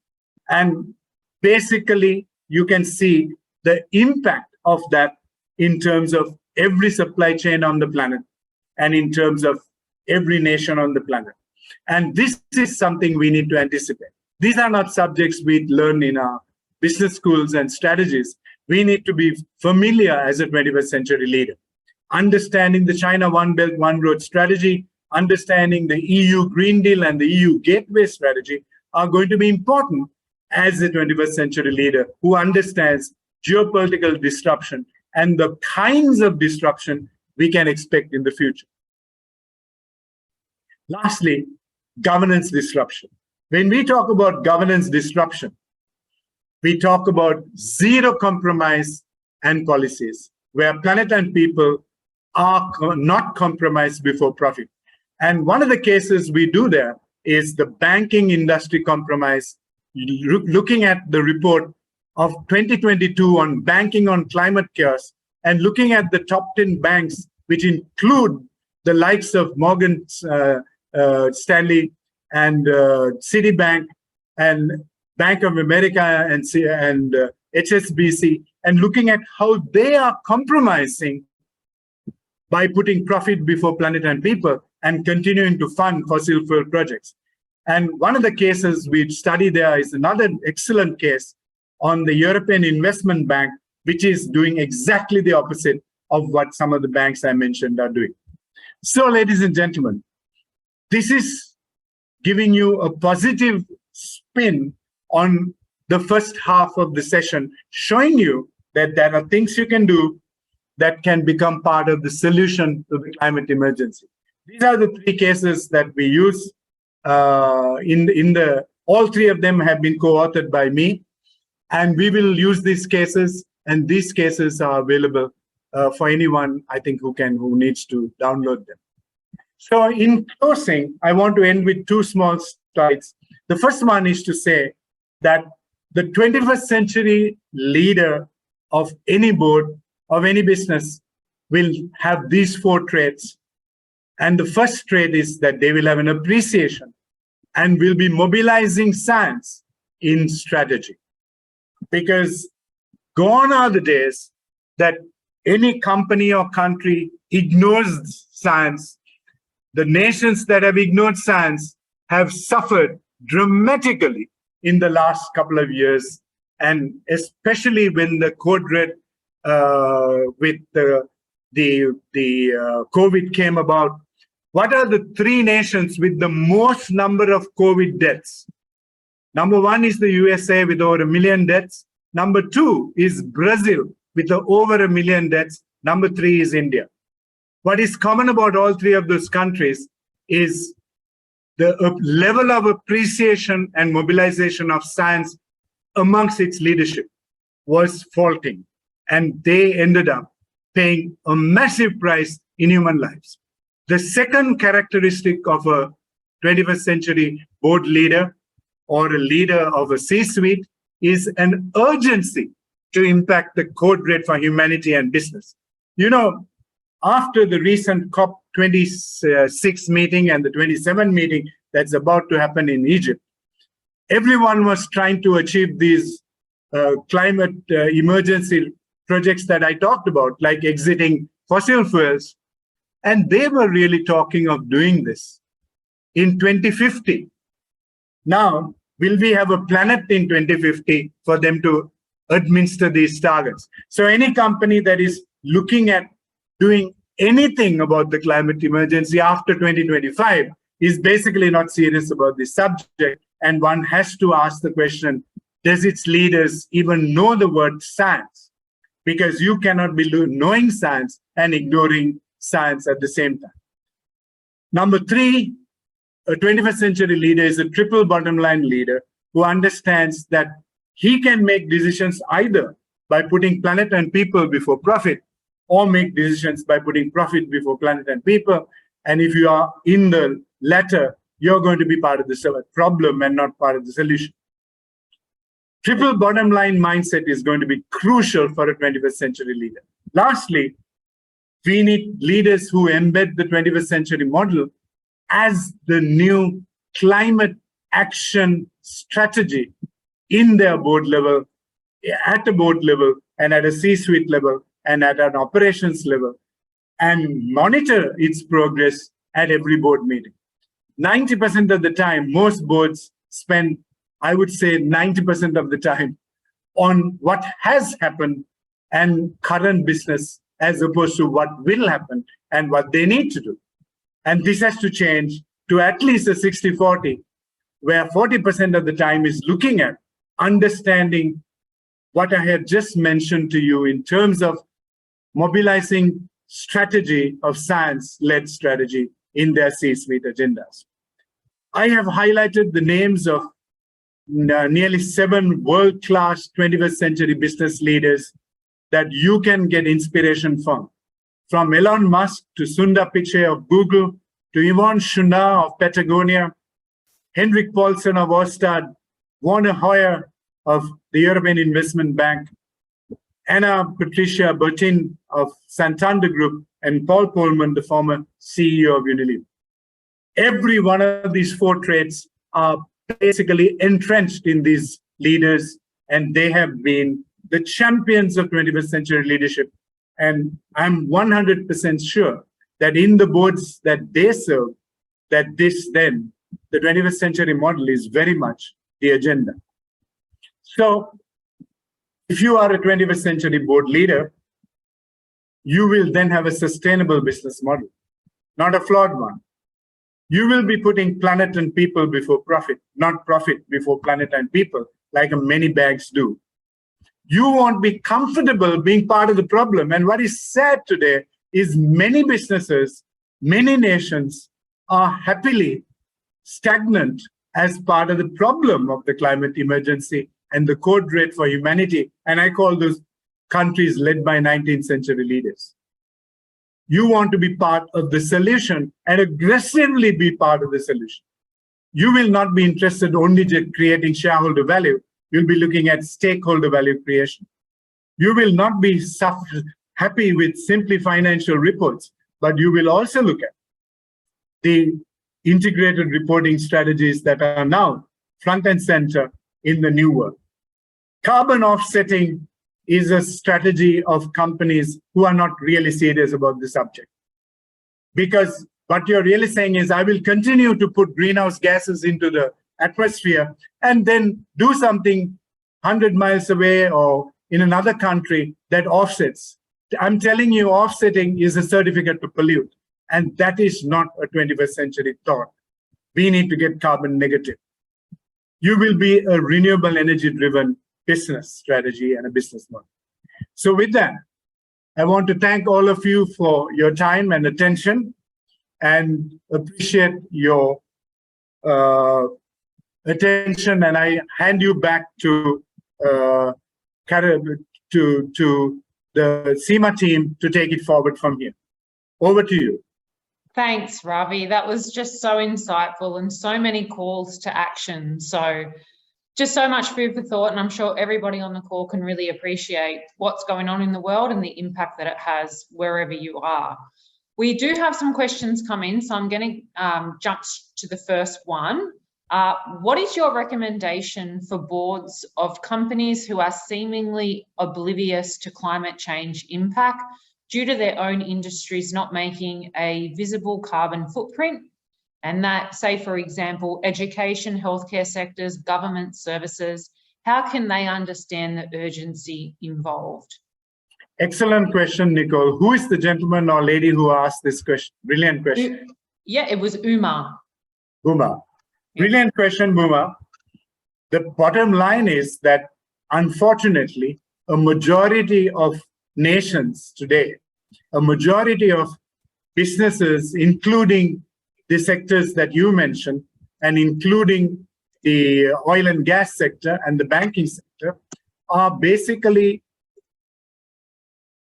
And basically, you can see the impact of that in terms of every supply chain on the planet and in terms of every nation on the planet. And this is something we need to anticipate. These are not subjects we learn in our business schools and strategies. We need to be familiar as a 21st century leader. Understanding the China One Belt, One Road strategy, understanding the EU Green Deal and the EU Gateway strategy are going to be important as a 21st century leader who understands geopolitical disruption and the kinds of disruption we can expect in the future. Lastly, governance disruption. When we talk about governance disruption, we talk about zero compromise and policies where planet and people are not compromised before profit. And one of the cases we do there is the banking industry compromise, looking at the report of 2022 on banking on climate chaos and looking at the top 10 banks, which include the likes of Morgan Stanley and Citibank and Bank of America and HSBC, and looking at how they are compromising by putting profit before planet and people and continuing to fund fossil fuel projects. And one of the cases we study there is another excellent case on the European Investment Bank, which is doing exactly the opposite of what some of the banks I mentioned are doing. So, ladies and gentlemen, this is giving you a positive spin on the first half of the session, showing you that there are things you can do that can become part of the solution to the climate emergency. These are the three cases that we use. All three of them have been co-authored by me, and we will use these cases, and these cases are available for anyone, I think, who needs to download them. So in closing, I want to end with two small slides. The first one is to say that The 21st century leader of any board, of any business, will have these 4 traits. And the first trait is that they will have an appreciation and will be mobilizing science in strategy. Because gone are the days that any company or country ignores science. The nations that have ignored science have suffered dramatically in the last couple of years, and especially when the code red with the COVID came about. What are the 3 nations with the most number of COVID deaths? Number 1 is the USA with over 1 million deaths. Number 2 is Brazil with over 1 million deaths. Number 3 is India. What is common about all 3 of those countries is the level of appreciation and mobilization of science amongst its leadership was faulting, and they ended up paying a massive price in human lives. The second characteristic of a 21st century board leader or a leader of a C-suite is an urgency to impact the code red for humanity and business. You know, after the recent COP26 meeting and the 27 meeting that's about to happen in Egypt, everyone was trying to achieve these climate emergency projects that I talked about, like exiting fossil fuels. And they were really talking of doing this in 2050. Now, will we have a planet in 2050 for them to administer these targets? So any company that is looking at doing anything about the climate emergency after 2025 is basically not serious about this subject. And one has to ask the question, does its leaders even know the word science? Because you cannot be knowing science and ignoring science at the same time. Number 3, a 21st century leader is a triple bottom line leader who understands that he can make decisions either by putting planet and people before profit, or make decisions by putting profit before planet and people. And if you are in the latter, you're going to be part of the problem and not part of the solution. Triple bottom line mindset is going to be crucial for a 21st century leader. Lastly, we need leaders who embed the 21st century model as the new climate action strategy in their board level, at a board level, and at a C-suite level, and at an operations level, and monitor its progress at every board meeting. 90% of the time, most boards spend, I would say 90% of the time, on what has happened and current business, as opposed to what will happen and what they need to do. And this has to change to at least a 60-40, where 40% of the time is looking at understanding what I had just mentioned to you in terms of mobilizing strategy of science-led strategy in their C-suite agendas. I have highlighted the names of nearly 7 world-class 21st century business leaders that you can get inspiration from Elon Musk to Sundar Pichai of Google, to Yvonne Chouinard of Patagonia, Henrik Paulsen of Ørsted, Werner Hoyer of the European Investment Bank, Anna Patricia Bertin of Santander Group, and Paul Polman, the former CEO of Unilever. Every one of these 4 traits are basically entrenched in these leaders, and they have been the champions of 21st century leadership. And I'm 100% sure that in the boards that they serve, that the 21st century model is very much the agenda. So if you are a 21st century board leader, you will then have a sustainable business model, not a flawed one. You will be putting planet and people before profit, not profit before planet and people, like many banks do. You won't be comfortable being part of the problem. And what is sad today is many businesses, many nations are happily stagnant as part of the problem of the climate emergency and the code red for humanity. And I call those countries led by 19th century leaders. You want to be part of the solution and aggressively be part of the solution. You will not be interested only in creating shareholder value. You'll be looking at stakeholder value creation. You will not be happy with simply financial reports, but you will also look at the integrated reporting strategies that are now front and center in the new world. Carbon offsetting is a strategy of companies who are not really serious about the subject. Because what you're really saying is, I will continue to put greenhouse gases into the atmosphere and then do something 100 miles away or in another country that offsets. I'm telling you, offsetting is a certificate to pollute. And that is not a 21st century thought. We need to get carbon negative. You will be a renewable energy driven business strategy and a business model. So with that, I want to thank all of you for your time and attention and appreciate your attention. And I hand you back to the CIMA team to take it forward from here. Over to you. Thanks, Ravi. That was just so insightful and so many calls to action. So just so much food for thought, and I'm sure everybody on the call can really appreciate what's going on in the world and the impact that it has wherever you are. We do have some questions come in, so I'm going to jump to the first one. What is your recommendation for boards of companies who are seemingly oblivious to climate change impact due to their own industries not making a visible carbon footprint? And that, say, for example, education, healthcare sectors, government services, how can they understand the urgency involved? Excellent question, Nicole. Who is the gentleman or lady who asked this question? Brilliant question. Yeah, it was Uma. Uma. Brilliant question, Uma. The bottom line is that, unfortunately, a majority of nations today, a majority of businesses, including the sectors that you mentioned, and including the oil and gas sector and the banking sector, are basically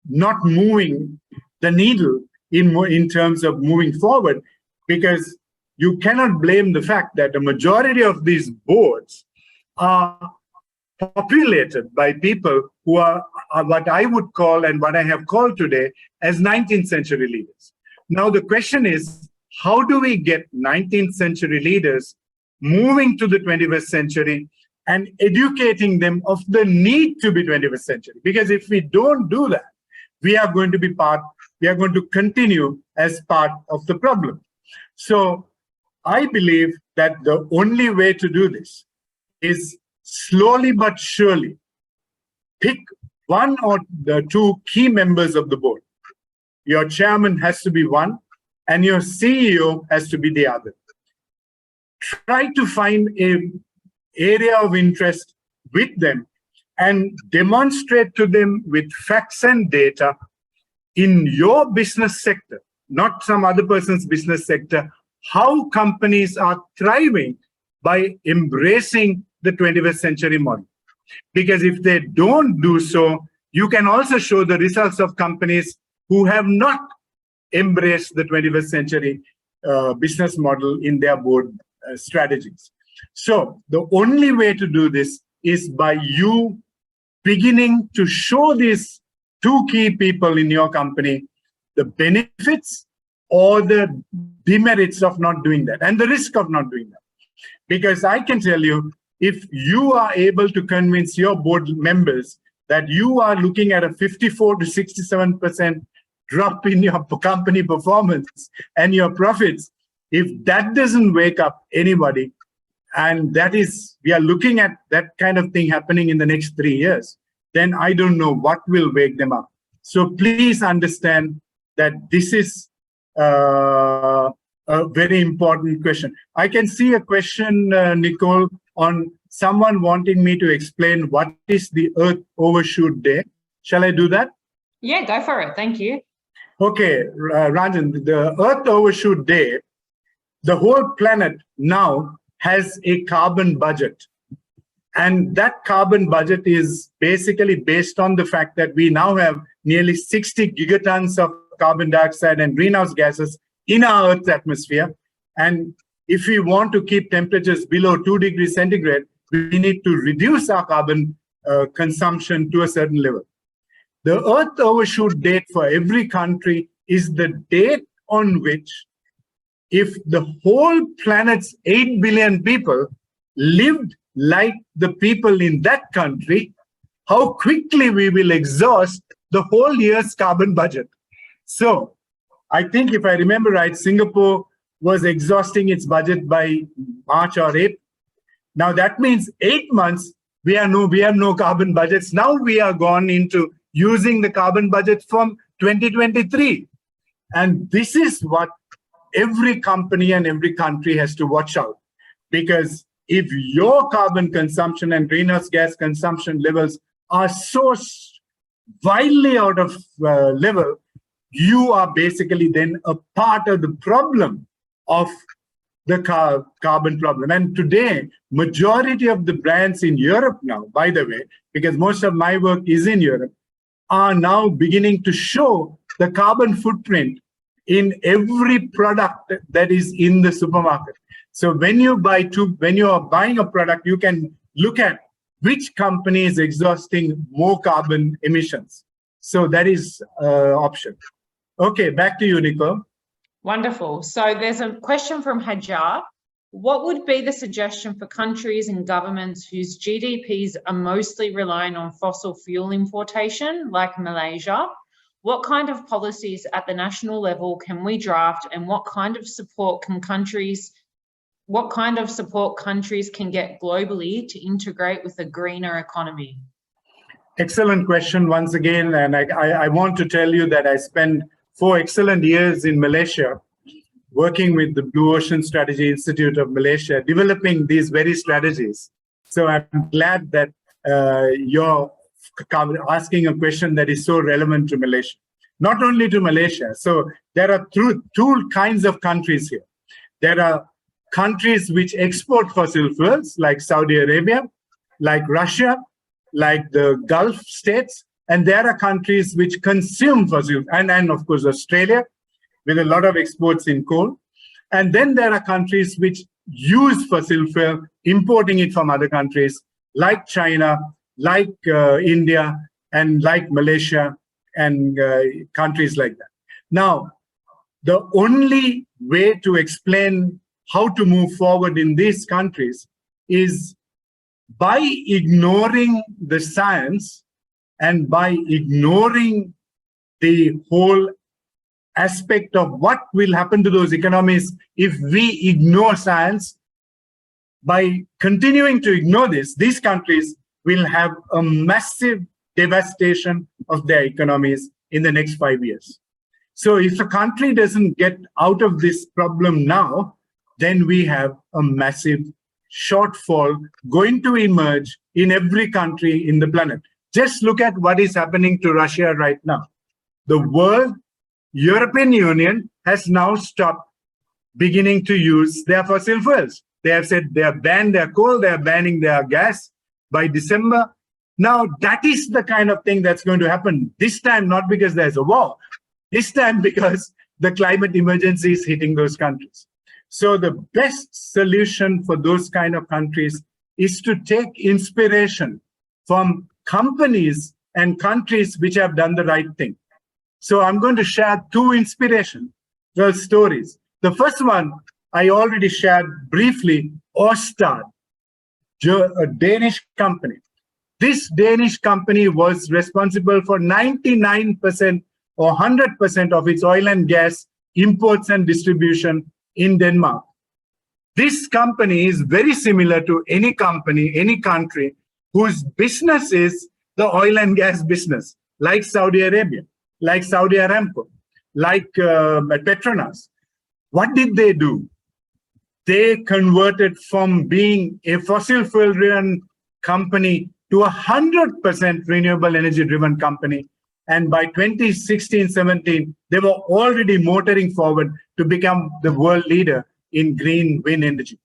not moving the needle in terms of moving forward, because you cannot blame the fact that a majority of these boards are populated by people who are what I would call, and what I have called today, as 19th century leaders. Now the question is, how do we get 19th century leaders moving to the 21st century and educating them of the need to be 21st century? Because if we don't do that, we are going to continue as part of the problem. So I believe that the only way to do this is slowly but surely pick one or the two key members of the board. Your chairman has to be one, and your CEO has to be the other. Try to find an area of interest with them and demonstrate to them with facts and data in your business sector, not some other person's business sector, how companies are thriving by embracing the 21st century model. Because if they don't do so, you can also show the results of companies who have not embraced the 21st century business model in their board strategies. So the only way to do this is by you beginning to show these two key people in your company the benefits or the demerits of not doing that, and the risk of not doing that. Because I can tell you, if you are able to convince your board members that you are looking at a 54 to 67% drop in your company performance and your profits, if that doesn't wake up anybody, and that is, we are looking at that kind of thing happening in the next 3 years, then I don't know what will wake them up. So please understand that this is a very important question. I can see a question, Nicole, on someone wanting me to explain what is the Earth Overshoot Day. Shall I do that? Yeah, go for it. Thank you. Okay, Ranjan, the Earth Overshoot Day, the whole planet now has a carbon budget. And that carbon budget is basically based on the fact that we now have nearly 60 gigatons of carbon dioxide and greenhouse gases in our Earth's atmosphere. And if we want to keep temperatures below 2 degrees centigrade, we need to reduce our carbon consumption to a certain level. The Earth overshoot date for every country is the date on which, if the whole planet's 8 billion people lived like the people in that country, how quickly we will exhaust the whole year's carbon budget. So I think if I remember right, Singapore was exhausting its budget by March or April. Now that means 8 months, we have no carbon budgets. Now we are gone into using the carbon budget from 2023. And this is what every company and every country has to watch out. Because if your carbon consumption and greenhouse gas consumption levels are so wildly out of level, you are basically then a part of the problem of the carbon problem. And today, majority of the brands in Europe now, by the way, because most of my work is in Europe, are now beginning to show the carbon footprint in every product that is in the supermarket. So when you are buying a product, you can look at which company is exhausting more carbon emissions. So that is option. Okay, back to you, Nicole. Wonderful. So there's a question from Hajar. What would be the suggestion for countries and governments whose GDPs are mostly relying on fossil fuel importation, like Malaysia? What kind of policies at the national level can we draft, and what kind of support countries can get globally to integrate with a greener economy? Excellent question once again. And I want to tell you that I spent 4 excellent years in Malaysia working with the Blue Ocean Strategy Institute of Malaysia, developing these very strategies. So I'm glad that you're asking a question that is so relevant to Malaysia. Not only to Malaysia. So there are two kinds of countries here. There are countries which export fossil fuels, like Saudi Arabia, like Russia, like the Gulf states, and there are countries which consume fossil, and of course Australia, with a lot of exports in coal. And then there are countries which use fossil fuel, importing it from other countries, like China, like India, and like Malaysia, and countries like that. Now, the only way to explain how to move forward in these countries is by ignoring the science and by ignoring the whole aspect of what will happen to those economies if we ignore science. By continuing to ignore this, these countries will have a massive devastation of their economies in the next 5 years. So if a country doesn't get out of this problem now, then we have a massive shortfall going to emerge in every country in the planet. Just look at what is happening to Russia right now. The world, European Union has now stopped beginning to use their fossil fuels. They have said they have banned their coal, they are banning their gas by December. Now, that is the kind of thing that's going to happen. This time, not because there's a war. This time because the climate emergency is hitting those countries. So the best solution for those kind of countries is to take inspiration from companies and countries which have done the right thing. So I'm going to share 2 inspirational stories. The first one, I already shared briefly, Ørsted, a Danish company. This Danish company was responsible for 99% or 100% of its oil and gas imports and distribution in Denmark. This company is very similar to any company, any country whose business is the oil and gas business, like Saudi Arabia, like Saudi Aramco, like Petronas. What did they do? They converted from being a fossil fuel-driven company to 100% renewable energy-driven company. And by 2016-17, they were already motoring forward to become the world leader in green wind energy.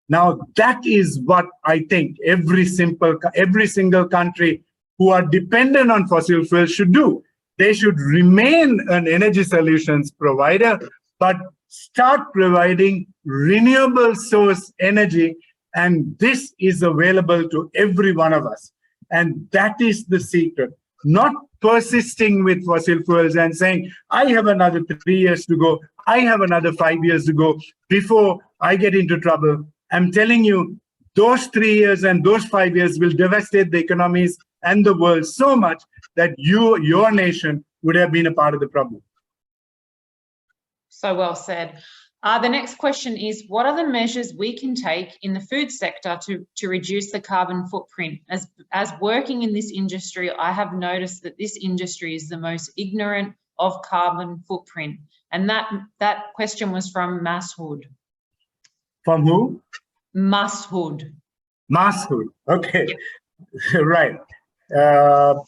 Now, that is what I think every single country who are dependent on fossil fuels should do. They should remain an energy solutions provider, but start providing renewable source energy And this is available to every one of us. And that is the secret. Not persisting with fossil fuels and saying, I have another 3 years to go, I have another 5 years to go before I get into trouble. I'm telling you, those 3 years and those 5 years will devastate the economies and the world so much that your nation would have been a part of the problem. So well said. The next question is, what are the measures we can take in the food sector to reduce the carbon footprint? As working in this industry, I have noticed that this industry is the most ignorant of carbon footprint. And that question was from Mashood. From who? Mashood. Mashood. Okay. Yep. Right.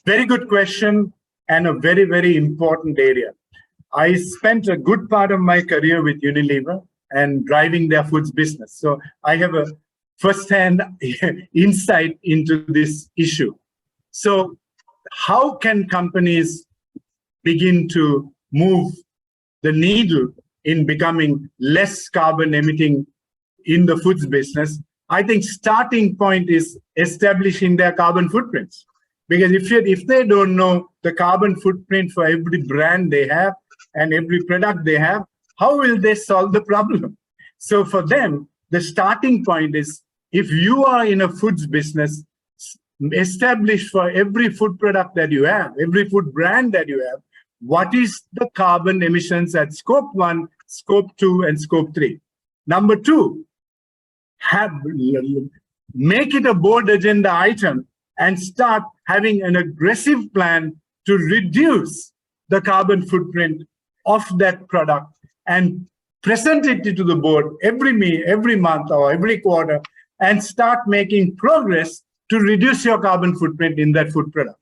Very good question and a very, very important area. I spent a good part of my career with Unilever and driving their foods business. So I have a first-hand insight into this issue. So how can companies begin to move the needle in becoming less carbon emitting in the foods business? I think starting point is establishing their carbon footprints. Because if they don't know the carbon footprint for every brand they have and every product they have, how will they solve the problem? So for them, the starting point is, if you are in a foods business, establish for every food product that you have, every food brand that you have, what is the carbon emissions at scope 1, scope 2, and scope 3. Number 2, make it a board agenda item and start having an aggressive plan to reduce the carbon footprint of that product and present it to the board every month or every quarter and start making progress to reduce your carbon footprint in that food product.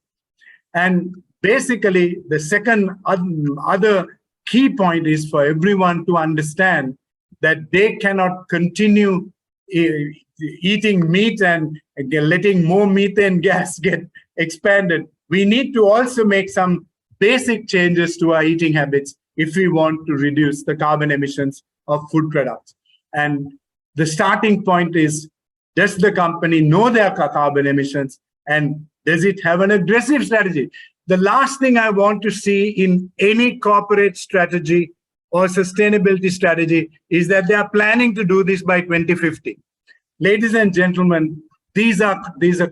And basically, the second other key point is for everyone to understand that they cannot continue eating meat and letting more methane gas get expanded. We need to also make some basic changes to our eating habits if we want to reduce the carbon emissions of food products. And the starting point is, does the company know their carbon emissions, and does it have an aggressive strategy? The last thing I want to see in any corporate strategy or sustainability strategy is that they are planning to do this by 2050. Ladies and gentlemen, these are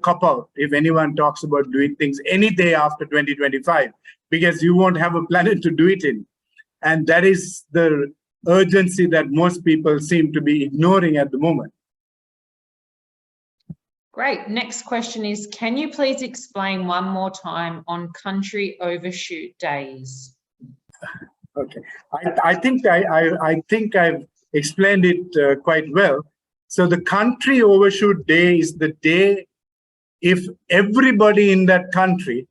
cop-out if anyone talks about doing things any day after 2025, because you won't have a planet to do it in. And that is the urgency that most people seem to be ignoring at the moment. Great. Next question is, can you please explain one more time on country overshoot days? Okay, I think I've explained it quite well. So the country overshoot day is the day if everybody in that country,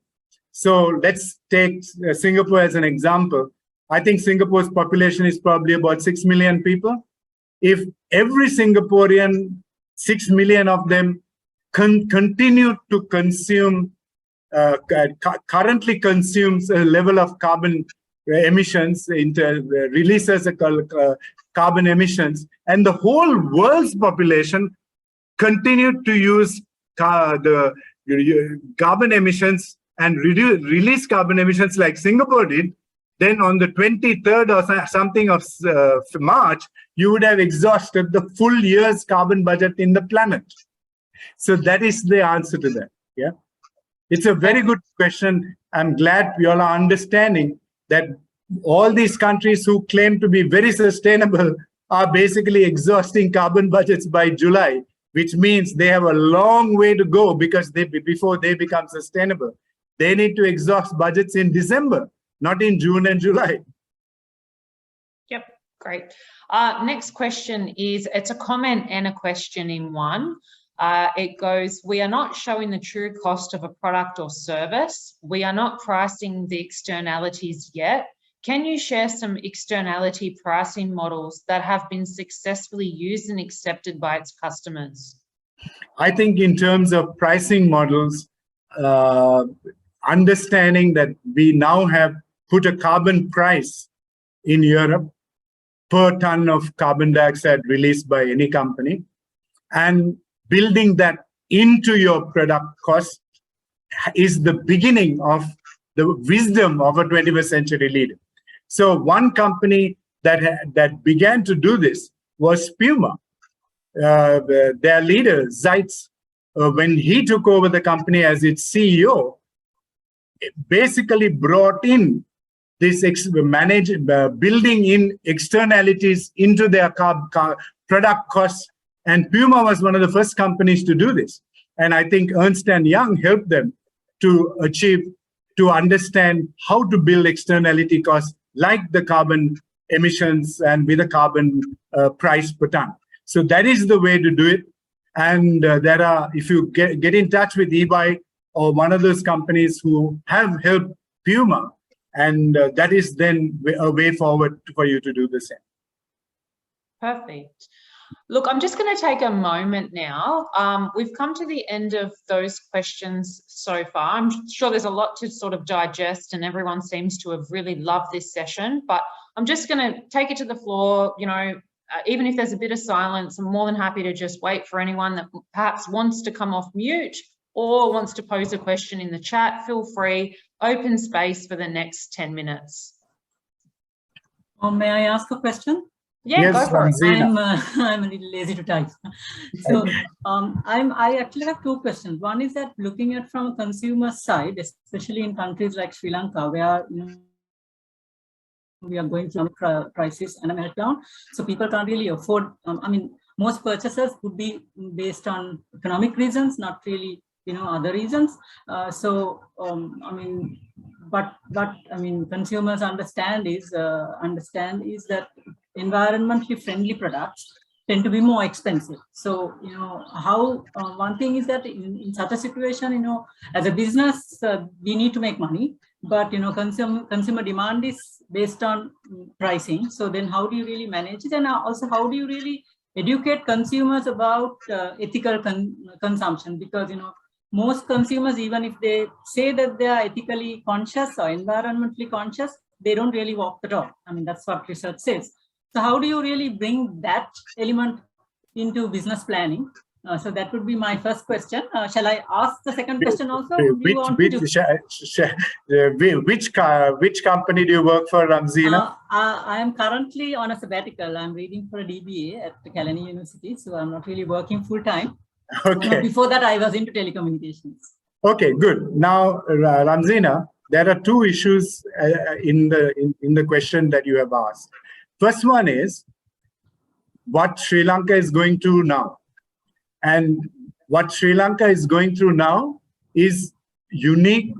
so let's take Singapore as an example. I think Singapore's population is probably about 6 million people. If every Singaporean, 6 million of them, continue to consume, currently consumes a level of carbon emissions, releases carbon emissions, and the whole world's population continued to use the carbon emissions and release carbon emissions like Singapore did, then on the 23rd or something of March, you would have exhausted the full year's carbon budget in the planet. So that is the answer to that. Yeah, it's a very good question. I'm glad you all are understanding that all these countries who claim to be very sustainable are basically exhausting carbon budgets by July, which means they have a long way to go because before they become sustainable. They need to exhaust budgets in December, not in June and July. Yep, great. Next question is, it's a comment and a question in one. It goes, we are not showing the true cost of a product or service. We are not pricing the externalities yet. Can you share some externality pricing models that have been successfully used and accepted by its customers? I think in terms of pricing models, understanding that we now have put a carbon price in Europe per ton of carbon dioxide released by any company. And building that into your product cost is the beginning of the wisdom of a 21st century leader. So one company that began to do this was CIMA. Their leader, Zeitz, when he took over the company as its CEO, basically brought in this building in externalities into their product costs. And Puma was one of the first companies to do this. And I think Ernst & Young helped them to understand how to build externality costs like the carbon emissions and with a carbon price per ton. So that is the way to do it. And if you get in touch with eBay or one of those companies who have helped Puma, and that is then a way forward for you to do the same. Perfect. Look, I'm just going to take a moment now. We've come to the end of those questions so far. I'm sure there's a lot to sort of digest, and everyone seems to have really loved this session, but I'm just going to take it to the floor. You know, even if there's a bit of silence, I'm more than happy to just wait for anyone that perhaps wants to come off mute or wants to pose a question in the chat. Feel free, open space for the next 10 minutes. May I ask a question? Yeah, yes, go for it. I'm a little lazy to type. So I actually have two questions. One is that looking at from a consumer side, especially in countries like Sri Lanka, where we are going through a crisis and a meltdown, so people can't really afford. I mean, most purchases would be based on economic reasons, not really, other reasons. I mean, but I mean, consumers understand is that environmentally friendly products tend to be more expensive. So, how one thing is that in such a situation, as a business, we need to make money, but consumer demand is based on pricing. So then how do you really manage it? And also, how do you really educate consumers about ethical consumption? Because, most consumers, even if they say that they are ethically conscious or environmentally conscious, they don't really walk the talk. I mean, that's what research says. So how do you really bring that element into business planning? So that would be my first question. Shall I ask the second question also? Which company do you work for, Ramzina? I am currently on a sabbatical. I'm reading for a DBA at Kalani University, so I'm not really working full time. Okay. Before that, I was into telecommunications. Okay, good. Now, Ramzina, there are two issues in the question that you have asked. First one is what Sri Lanka is going through now. And what Sri Lanka is going through now is unique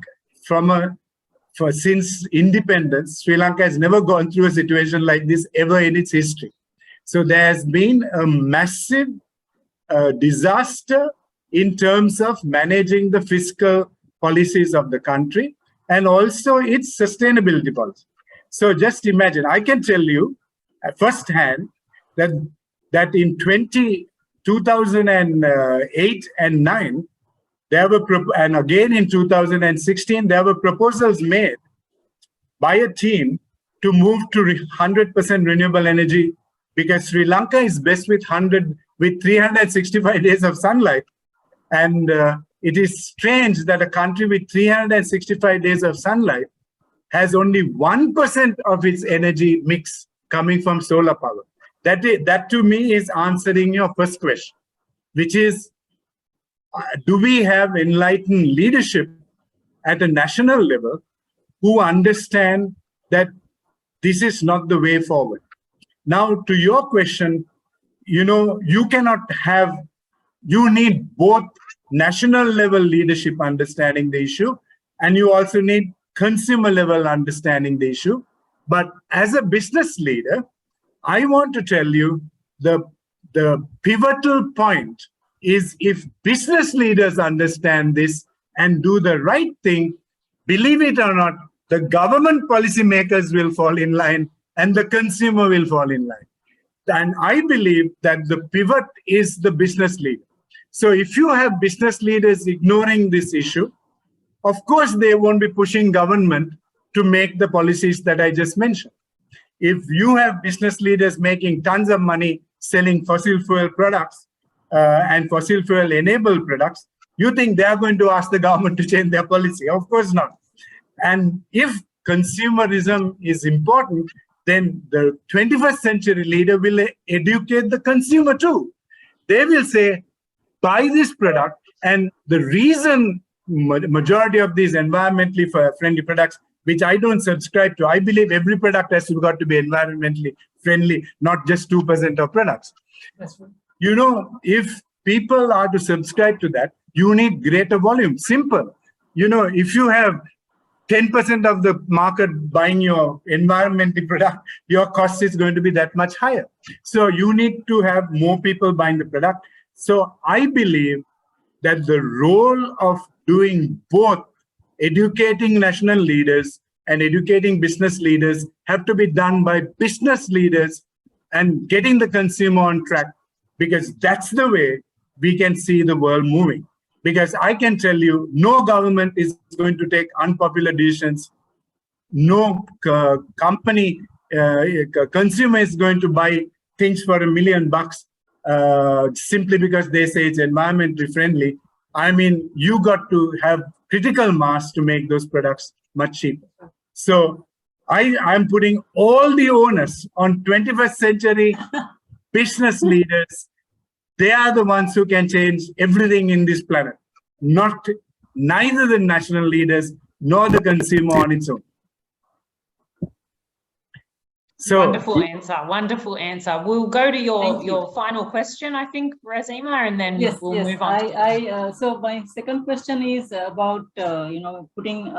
since independence. Sri Lanka has never gone through a situation like this ever in its history. So there has been a massive disaster in terms of managing the fiscal policies of the country and also its sustainability policy. So just imagine, I can tell you firsthand that in 2008 and 9, there were, and again in 2016, there were proposals made by a team to move to 100% renewable energy, because Sri Lanka is best with 365 days of sunlight. And it is strange that a country with 365 days of sunlight has only 1% of its energy mix coming from solar power. That to me is answering your first question, which is, do we have enlightened leadership at a national level who understand that this is not the way forward? Now, to your question, you need both national level leadership understanding the issue, and you also need consumer level understanding the issue. But as a business leader, I want to tell you the pivotal point is, if business leaders understand this and do the right thing, believe it or not, the government policymakers will fall in line and the consumer will fall in line. And I believe that the pivot is the business leader. So if you have business leaders ignoring this issue, of course, they won't be pushing government to make the policies that I just mentioned. If you have business leaders making tons of money selling fossil fuel products, and fossil fuel enabled products, you think they are going to ask the government to change their policy? Of course not. And if consumerism is important, then the 21st century leader will educate the consumer too. They will say, buy this product, and the reason majority of these environmentally friendly products, which I don't subscribe to, I believe every product has got to be environmentally friendly, not just 2% of products. That's right. You know, if people are to subscribe to that, you need greater volume. Simple. You know, if you have 10% of the market buying your environmental product, your cost is going to be that much higher. So you need to have more people buying the product. So I believe that the role of doing both educating national leaders and educating business leaders have to be done by business leaders and getting the consumer on track, because that's the way we can see the world moving. Because I can tell you, no government is going to take unpopular decisions. No company, consumer is going to buy things for $1 million simply because they say it's environmentally friendly. I mean, you got to have critical mass to make those products much cheaper. So I'm putting all the onus on 21st century business leaders. They are the ones who can change everything in this planet, neither the national leaders nor the consumer on its own. So, wonderful answer. We'll go to your final question, I think, Razima, and then we'll move on. So my second question is about putting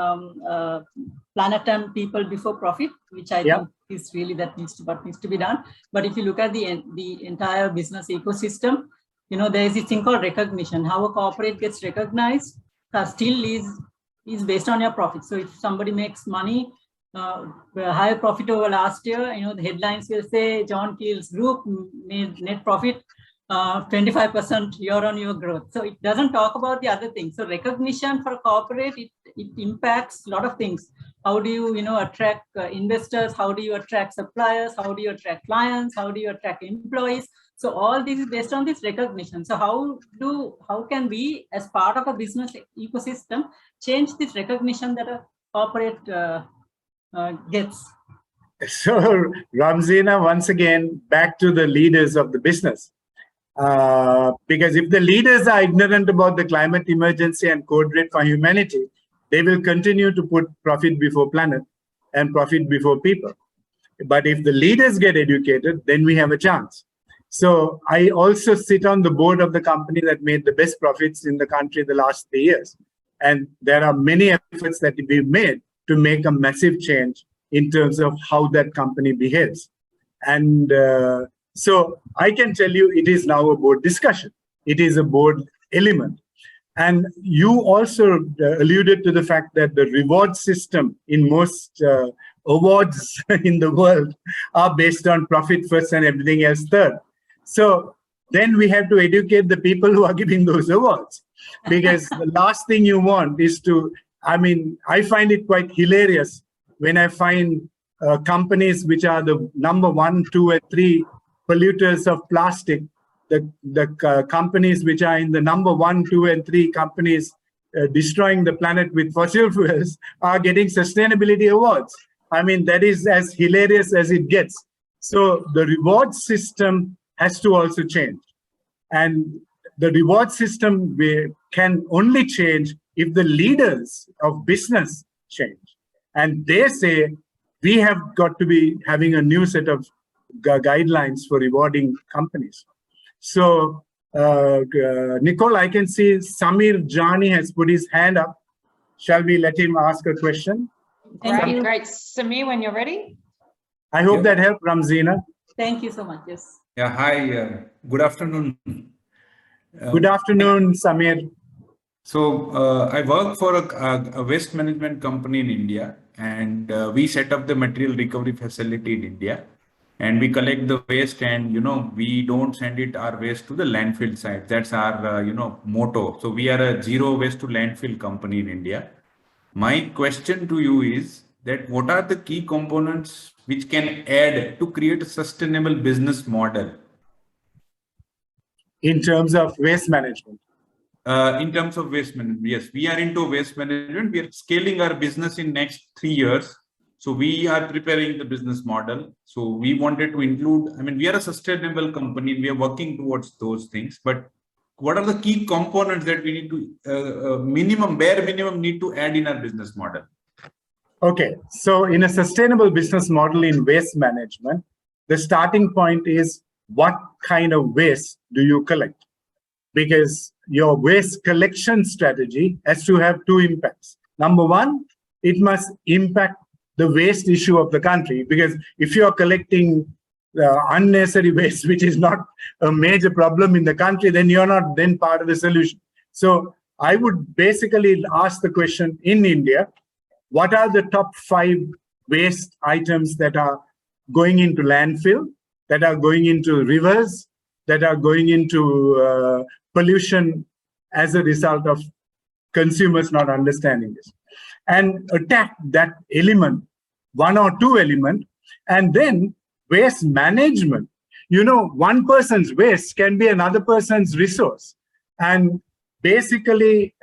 planet and people before profit, which I think is really needs to be done. But if you look at the entire business ecosystem, there is this thing called recognition. How a corporate gets recognized still is based on your profit. So if somebody makes money, higher profit over last year, the headlines will say John Keel's group made net profit 25% year-on-year growth. So it doesn't talk about the other things. So recognition for corporate, it impacts a lot of things. How do you attract investors? How do you attract suppliers? How do you attract clients? How do you attract employees? So all this is based on this recognition. So how can we, as part of a business ecosystem, change this recognition that a corporate gets? So, Ramzina, once again, back to the leaders of the business. Because if the leaders are ignorant about the climate emergency and code red for humanity, they will continue to put profit before planet and profit before people. But if the leaders get educated, then we have a chance. So I also sit on the board of the company that made the best profits in the country the last 3 years. And there are many efforts that we've made to make a massive change in terms of how that company behaves. And so I can tell you it is now a board discussion. It is a board element. And you also alluded to the fact that the reward system in most awards in the world are based on profit first and everything else third. So then we have to educate the people who are giving those awards, because the last thing you want is to, I find it quite hilarious when I find companies which are the number 1, 2, and 3 polluters of plastic, the companies which are in the number 1, 2, and 3 companies destroying the planet with fossil fuels are getting sustainability awards. That is as hilarious as it gets. So the reward system has to also change. And the reward system can only change if the leaders of business change. And they say, we have got to be having a new set of guidelines for rewarding companies. So, Nicole, I can see Samir Jani has put his hand up. Shall we let him ask a question? Great. Samir, when you're ready. I hope that helped, Ramzina. Thank you so much. Yes. Yeah, hi. Good afternoon. Good afternoon, Samir. So I work for a waste management company in India, and we set up the material recovery facility in India, and we collect the waste, and we don't send our waste to the landfill site. That's our motto. So we are a zero waste to landfill company in India. My question to you is that what are the key components which can add to create a sustainable business model? in terms of waste management? In terms of waste management, yes, we are into waste management. We are scaling our business in next 3 years. So we are preparing the business model. So we wanted to include, I mean, we are a sustainable company. We are working towards those things. But what are the key components that we need to, bare minimum need to add in our business model? Okay, so in a sustainable business model in waste management, the starting point is what kind of waste do you collect? Because your waste collection strategy has to have two impacts. Number one, it must impact the waste issue of the country, because if you are collecting unnecessary waste, which is not a major problem in the country, then you're not then part of the solution. So I would basically ask the question in India, what are the top 5 waste items that are going into landfill, that are going into rivers, that are going into pollution as a result of consumers not understanding this? And attack that element, 1 or 2 element, and then waste management. You know, one person's waste can be another person's resource. And basically,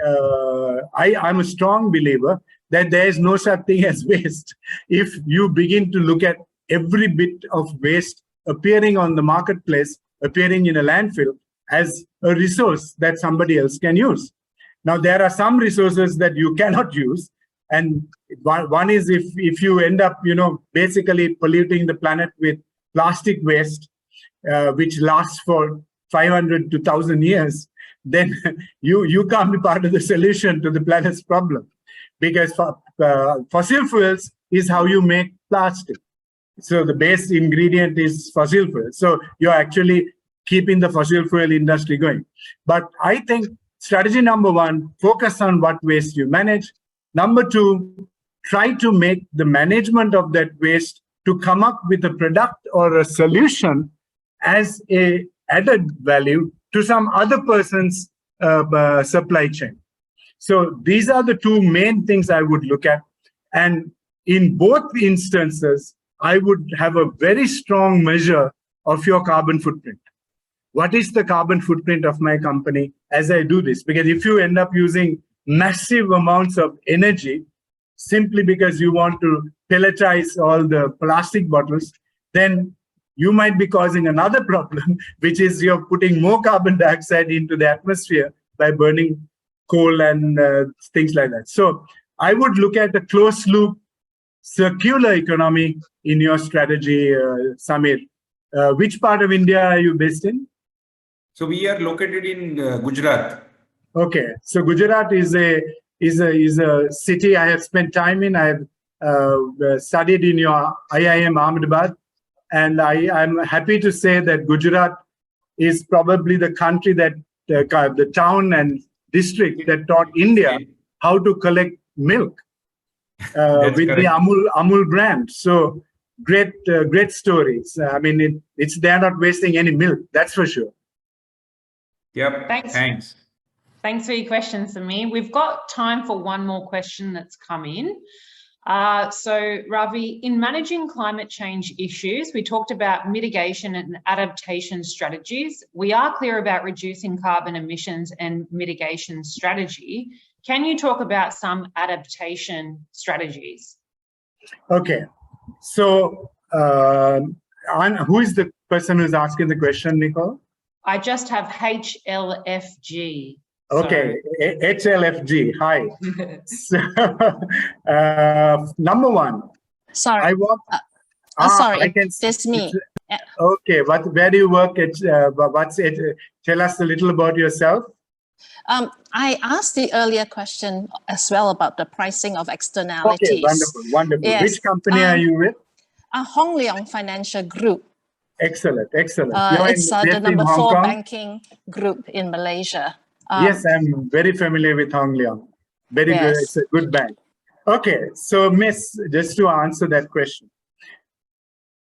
I'm a strong believer that there is no such thing as waste. If you begin to look at every bit of waste appearing on the marketplace, appearing in a landfill as a resource that somebody else can use. Now, there are some resources that you cannot use. And one is if you end up, you know, basically polluting the planet with plastic waste, which lasts for 500 to 1,000 years, then you can't be part of the solution to the planet's problem. Because fossil fuels is how you make plastic. So the base ingredient is fossil fuel. So you're actually keeping the fossil fuel industry going. But I think strategy number 1, focus on what waste you manage. Number 2, try to make the management of that waste to come up with a product or a solution as a added value to some other person's supply chain. So these are the 2 main things I would look at. And in both instances, I would have a very strong measure of your carbon footprint. What is the carbon footprint of my company as I do this? Because if you end up using massive amounts of energy simply because you want to pelletize all the plastic bottles, then you might be causing another problem, which is you're putting more carbon dioxide into the atmosphere by burning coal and things like that. So I would look at the closed loop circular economy in your strategy, Samir. Which part of India are you based in? So we are located in Gujarat. Okay, so Gujarat is a city I have spent time in. I have studied in your IIM Ahmedabad, and I'm happy to say that Gujarat is probably the country that the town and district that taught India how to collect milk with correct. the Amul brand. So great stories. I mean, they're not wasting any milk, that's for sure. Yep. Thanks. Thanks for your question, Samir. We've got time for one more question that's come in. So Ravi, in managing climate change issues, we talked about mitigation and adaptation strategies. We are clear about reducing carbon emissions and mitigation strategy. Can you talk about some adaptation strategies? Okay, so who is the person who's asking the question, Nicole? I just have HLFG. Okay, so. HLFG, hi. So, number 1. Sorry. I work. Sorry, it's me. Okay, where do you work? What's it? Tell us a little about yourself. I asked the earlier question as well about the pricing of externalities. Okay, wonderful. Yes. Which company are you with? Hong Leong Financial Group. Excellent. It's the number 4 banking group in Malaysia. Yes, I'm very familiar with Hong Leong. Very good. It's a good bank. Okay, so Miss, just to answer that question.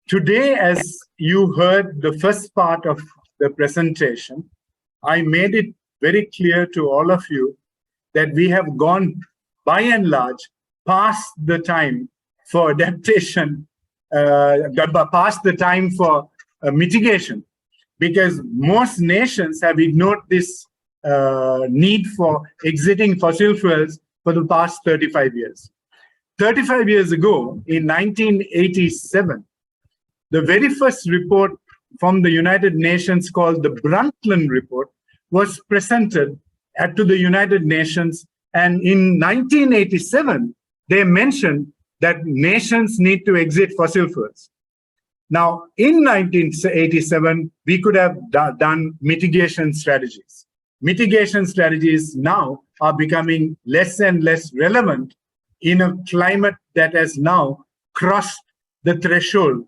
Today, as you heard the first part of the presentation, I made it very clear to all of you that we have gone, by and large, past the time for adaptation, past the time for mitigation. because most nations have ignored this need for exiting fossil fuels for the past 35 years. 35 years ago, in 1987, the very first report from the United Nations called the Brundtland Report was presented to the United Nations. And in 1987, they mentioned that nations need to exit fossil fuels. Now, in 1987, we could have done mitigation strategies. Mitigation strategies now are becoming less and less relevant in a climate that has now crossed the threshold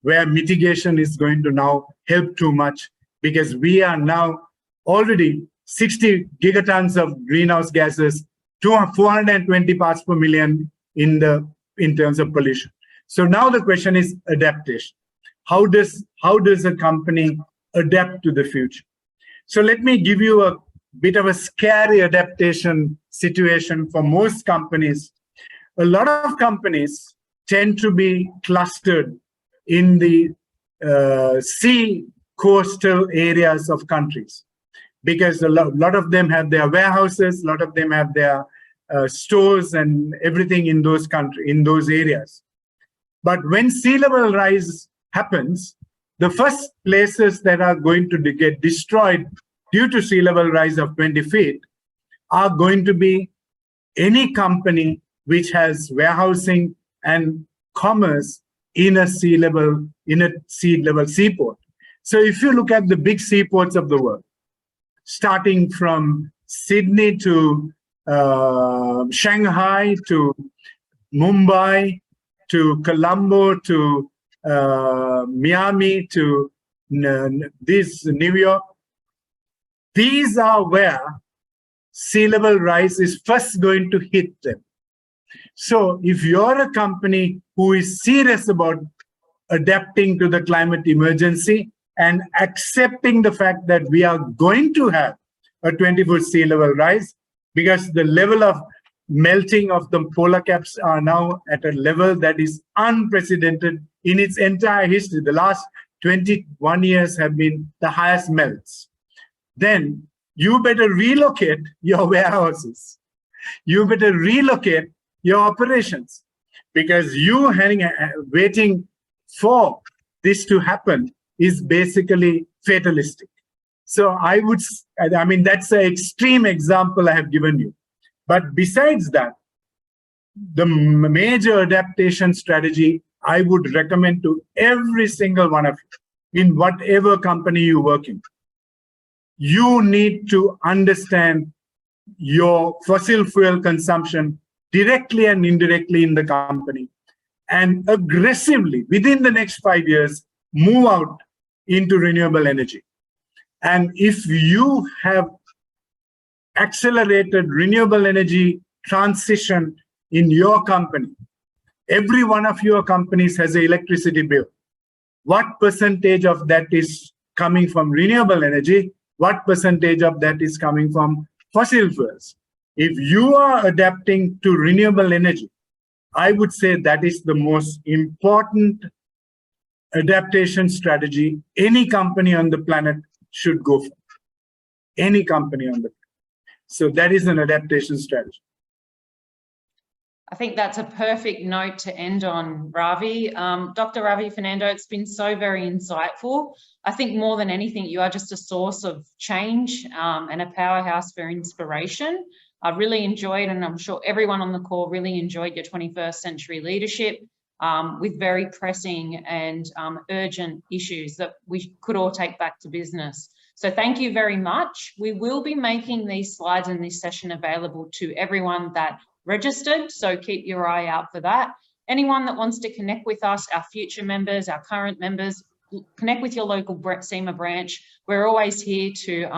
where mitigation is going to now help too much, because we are now already 60 gigatons of greenhouse gases, 420 parts per million in terms of pollution. So now the question is adaptation. How does a company adapt to the future? So let me give you a bit of a scary adaptation situation for most companies. A lot of companies tend to be clustered in the sea coastal areas of countries, because a lot of them have their warehouses, a lot of them have their stores and everything in those areas. But when sea level rise happens, the first places that are going to get destroyed due to sea level rise of 20 feet are going to be any company which has warehousing and commerce in a sea level seaport. So if you look at the big seaports of the world, starting from Sydney to Shanghai to Mumbai to Colombo to Miami to New York, these are where sea level rise is first going to hit them. So if you're a company who is serious about adapting to the climate emergency and accepting the fact that we are going to have a 20-foot sea level rise, because the level of melting of the polar caps are now at a level that is unprecedented in its entire history. The last 21 years have been the highest melts. Then you better relocate your warehouses. You better relocate your operations, because you waiting for this to happen is basically fatalistic. So I mean, that's an extreme example I have given you. But besides that, the major adaptation strategy I would recommend to every single one of you, in whatever company you work in, you need to understand your fossil fuel consumption directly and indirectly in the company, and aggressively, within the next 5 years, move out into renewable energy. And if you have accelerated renewable energy transition in your company, every one of your companies has an electricity bill. What percentage of that is coming from renewable energy? What percentage of that is coming from fossil fuels? If you are adapting to renewable energy, I would say that is the most important adaptation strategy any company on the planet should go for. Any company on the planet. So that is an adaptation strategy. I think that's a perfect note to end on, Ravi. Dr. Ravi Fernando, it's been so very insightful. I think more than anything, you are just a source of change and a powerhouse for inspiration. I really enjoyed, and I'm sure everyone on the call really enjoyed your 21st century leadership with very pressing and urgent issues that we could all take back to business. So thank you very much. We will be making these slides in this session available to everyone that registered, so keep your eye out for that. Anyone that wants to connect with us, our future members, our current members, connect with your local CIMA branch. We're always here to